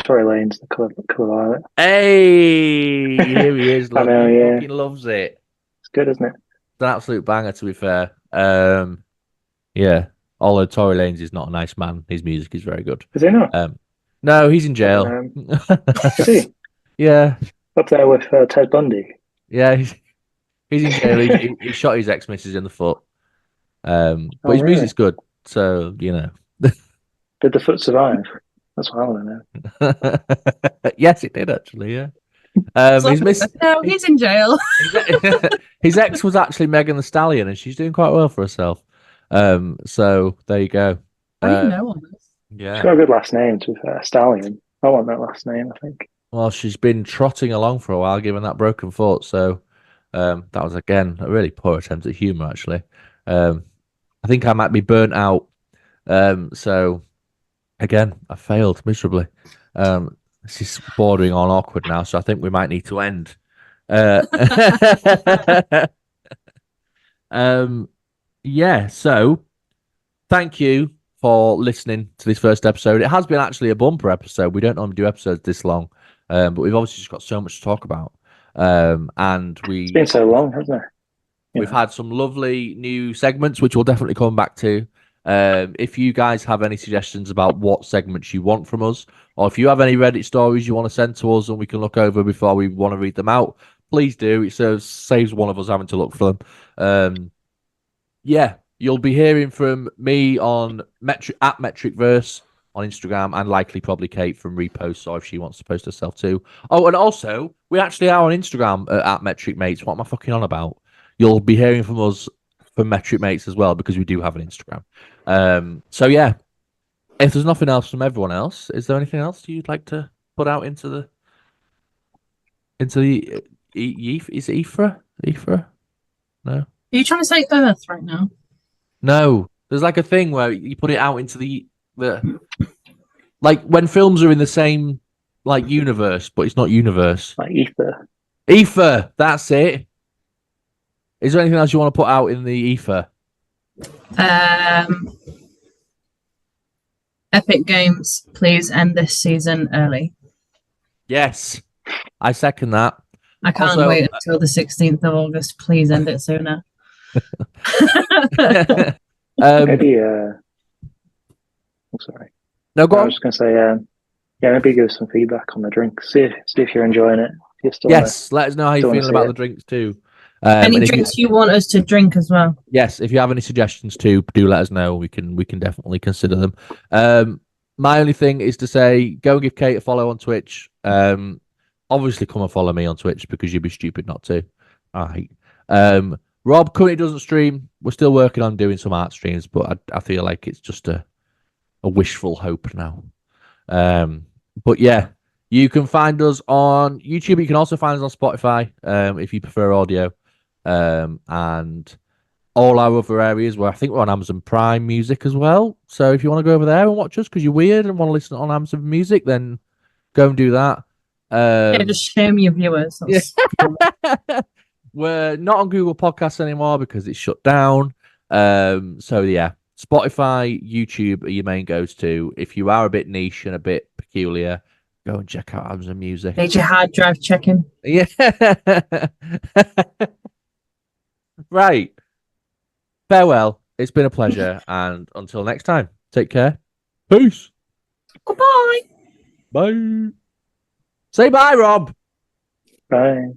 Speaker 3: Tory Lane's The Colour Violet.
Speaker 1: Hey, here he is.
Speaker 3: I
Speaker 1: Look,
Speaker 3: know,
Speaker 1: he
Speaker 3: yeah.
Speaker 1: fucking loves it.
Speaker 3: It's good, isn't it?
Speaker 1: It's an absolute banger, to be fair. Yeah. Although Tory Lanez is not a nice man, his music is very good.
Speaker 3: Is he not?
Speaker 1: No, he's in jail.
Speaker 3: Is he?
Speaker 1: Yeah,
Speaker 3: Up there with Ted Bundy.
Speaker 1: yeah, he's in jail. He shot his ex-missus in the foot. But
Speaker 3: Oh,
Speaker 1: his
Speaker 3: really?
Speaker 1: music's good, so you know.
Speaker 3: Did the foot survive? That's what I want to know.
Speaker 1: Yes, it did actually. Yeah.
Speaker 2: No, he's in jail.
Speaker 1: His ex was actually Megan the Stallion, and she's doing quite well for herself. So there you go.
Speaker 2: I didn't know all this.
Speaker 1: Yeah.
Speaker 3: She's got a good last name, to be fair. Stallion. I want that last name, I think.
Speaker 1: Well, she's been trotting along for a while, given that broken foot. So that was, again, a really poor attempt at humour, actually. I think I might be burnt out. So, again, I failed miserably. This is bordering on awkward now, so I think we might need to end. Yeah, so thank you for listening to this first episode. It has been actually a bumper episode. We don't normally do episodes this long, but we've obviously just got so much to talk about. And
Speaker 3: It's been so long, hasn't it?
Speaker 1: We've had some lovely new segments, which we'll definitely come back to. If you guys have any suggestions about what segments you want from us, or if you have any Reddit stories you want to send to us and we can look over before we want to read them out, please do. It saves one of us having to look for them. Yeah, you'll be hearing from me on at MmetricVerse on Instagram, and likely probably Kate from Repost, or if she wants to post herself too. Oh, and also, we actually are on Instagram at MMetric Mates. What am I fucking on about? You'll be hearing from us from Metric Mates as well, because we do have an Instagram. So yeah, if there's nothing else from everyone else, is there anything else you'd like to put out into the is it Ephra? No.
Speaker 2: Are you trying to say Earth right now?
Speaker 1: No. There's like a thing where you put it out into the like when films are in the same like universe, but it's not universe.
Speaker 3: Like ether.
Speaker 1: Ether, that's it. Is there anything else you want to put out in the ether?
Speaker 2: Epic Games, please end this season early.
Speaker 1: Yes, I second that.
Speaker 2: I can't wait until the 16th of August. Please end it sooner.
Speaker 3: Maybe, sorry.
Speaker 1: No, go on.
Speaker 3: I was just going to say, yeah, maybe give us some feedback on the drinks. See if you're enjoying it. If you're still
Speaker 1: yes, let us know how you're feeling about the drinks too.
Speaker 2: Any drinks you want us to drink as well?
Speaker 1: Yes, if you have any suggestions too, do let us know. We can definitely consider them. My only thing is to say, go and give Kate a follow on Twitch. Obviously, come and follow me on Twitch because you'd be stupid not to. All right. Rob currently doesn't stream. We're still working on doing some art streams, but I feel like it's just a wishful hope now. But yeah, you can find us on YouTube. You can also find us on Spotify if you prefer audio. And all our other areas where I think we're on Amazon Prime Music as well. So if you want to go over there and watch us because you're weird and want to listen on Amazon Music, then go and do that.
Speaker 2: Yeah, just shame your viewers.
Speaker 1: Yeah. We're not on Google Podcasts anymore because it's shut down. So yeah, Spotify, YouTube are your main go-to. If you are a bit niche and a bit peculiar, go and check out Amazon Music.
Speaker 2: Need your hard drive checking.
Speaker 1: Yeah. Right. Farewell. It's been a pleasure. And until next time, take care. Peace.
Speaker 2: Goodbye.
Speaker 1: Bye. Say bye, Rob.
Speaker 3: Bye.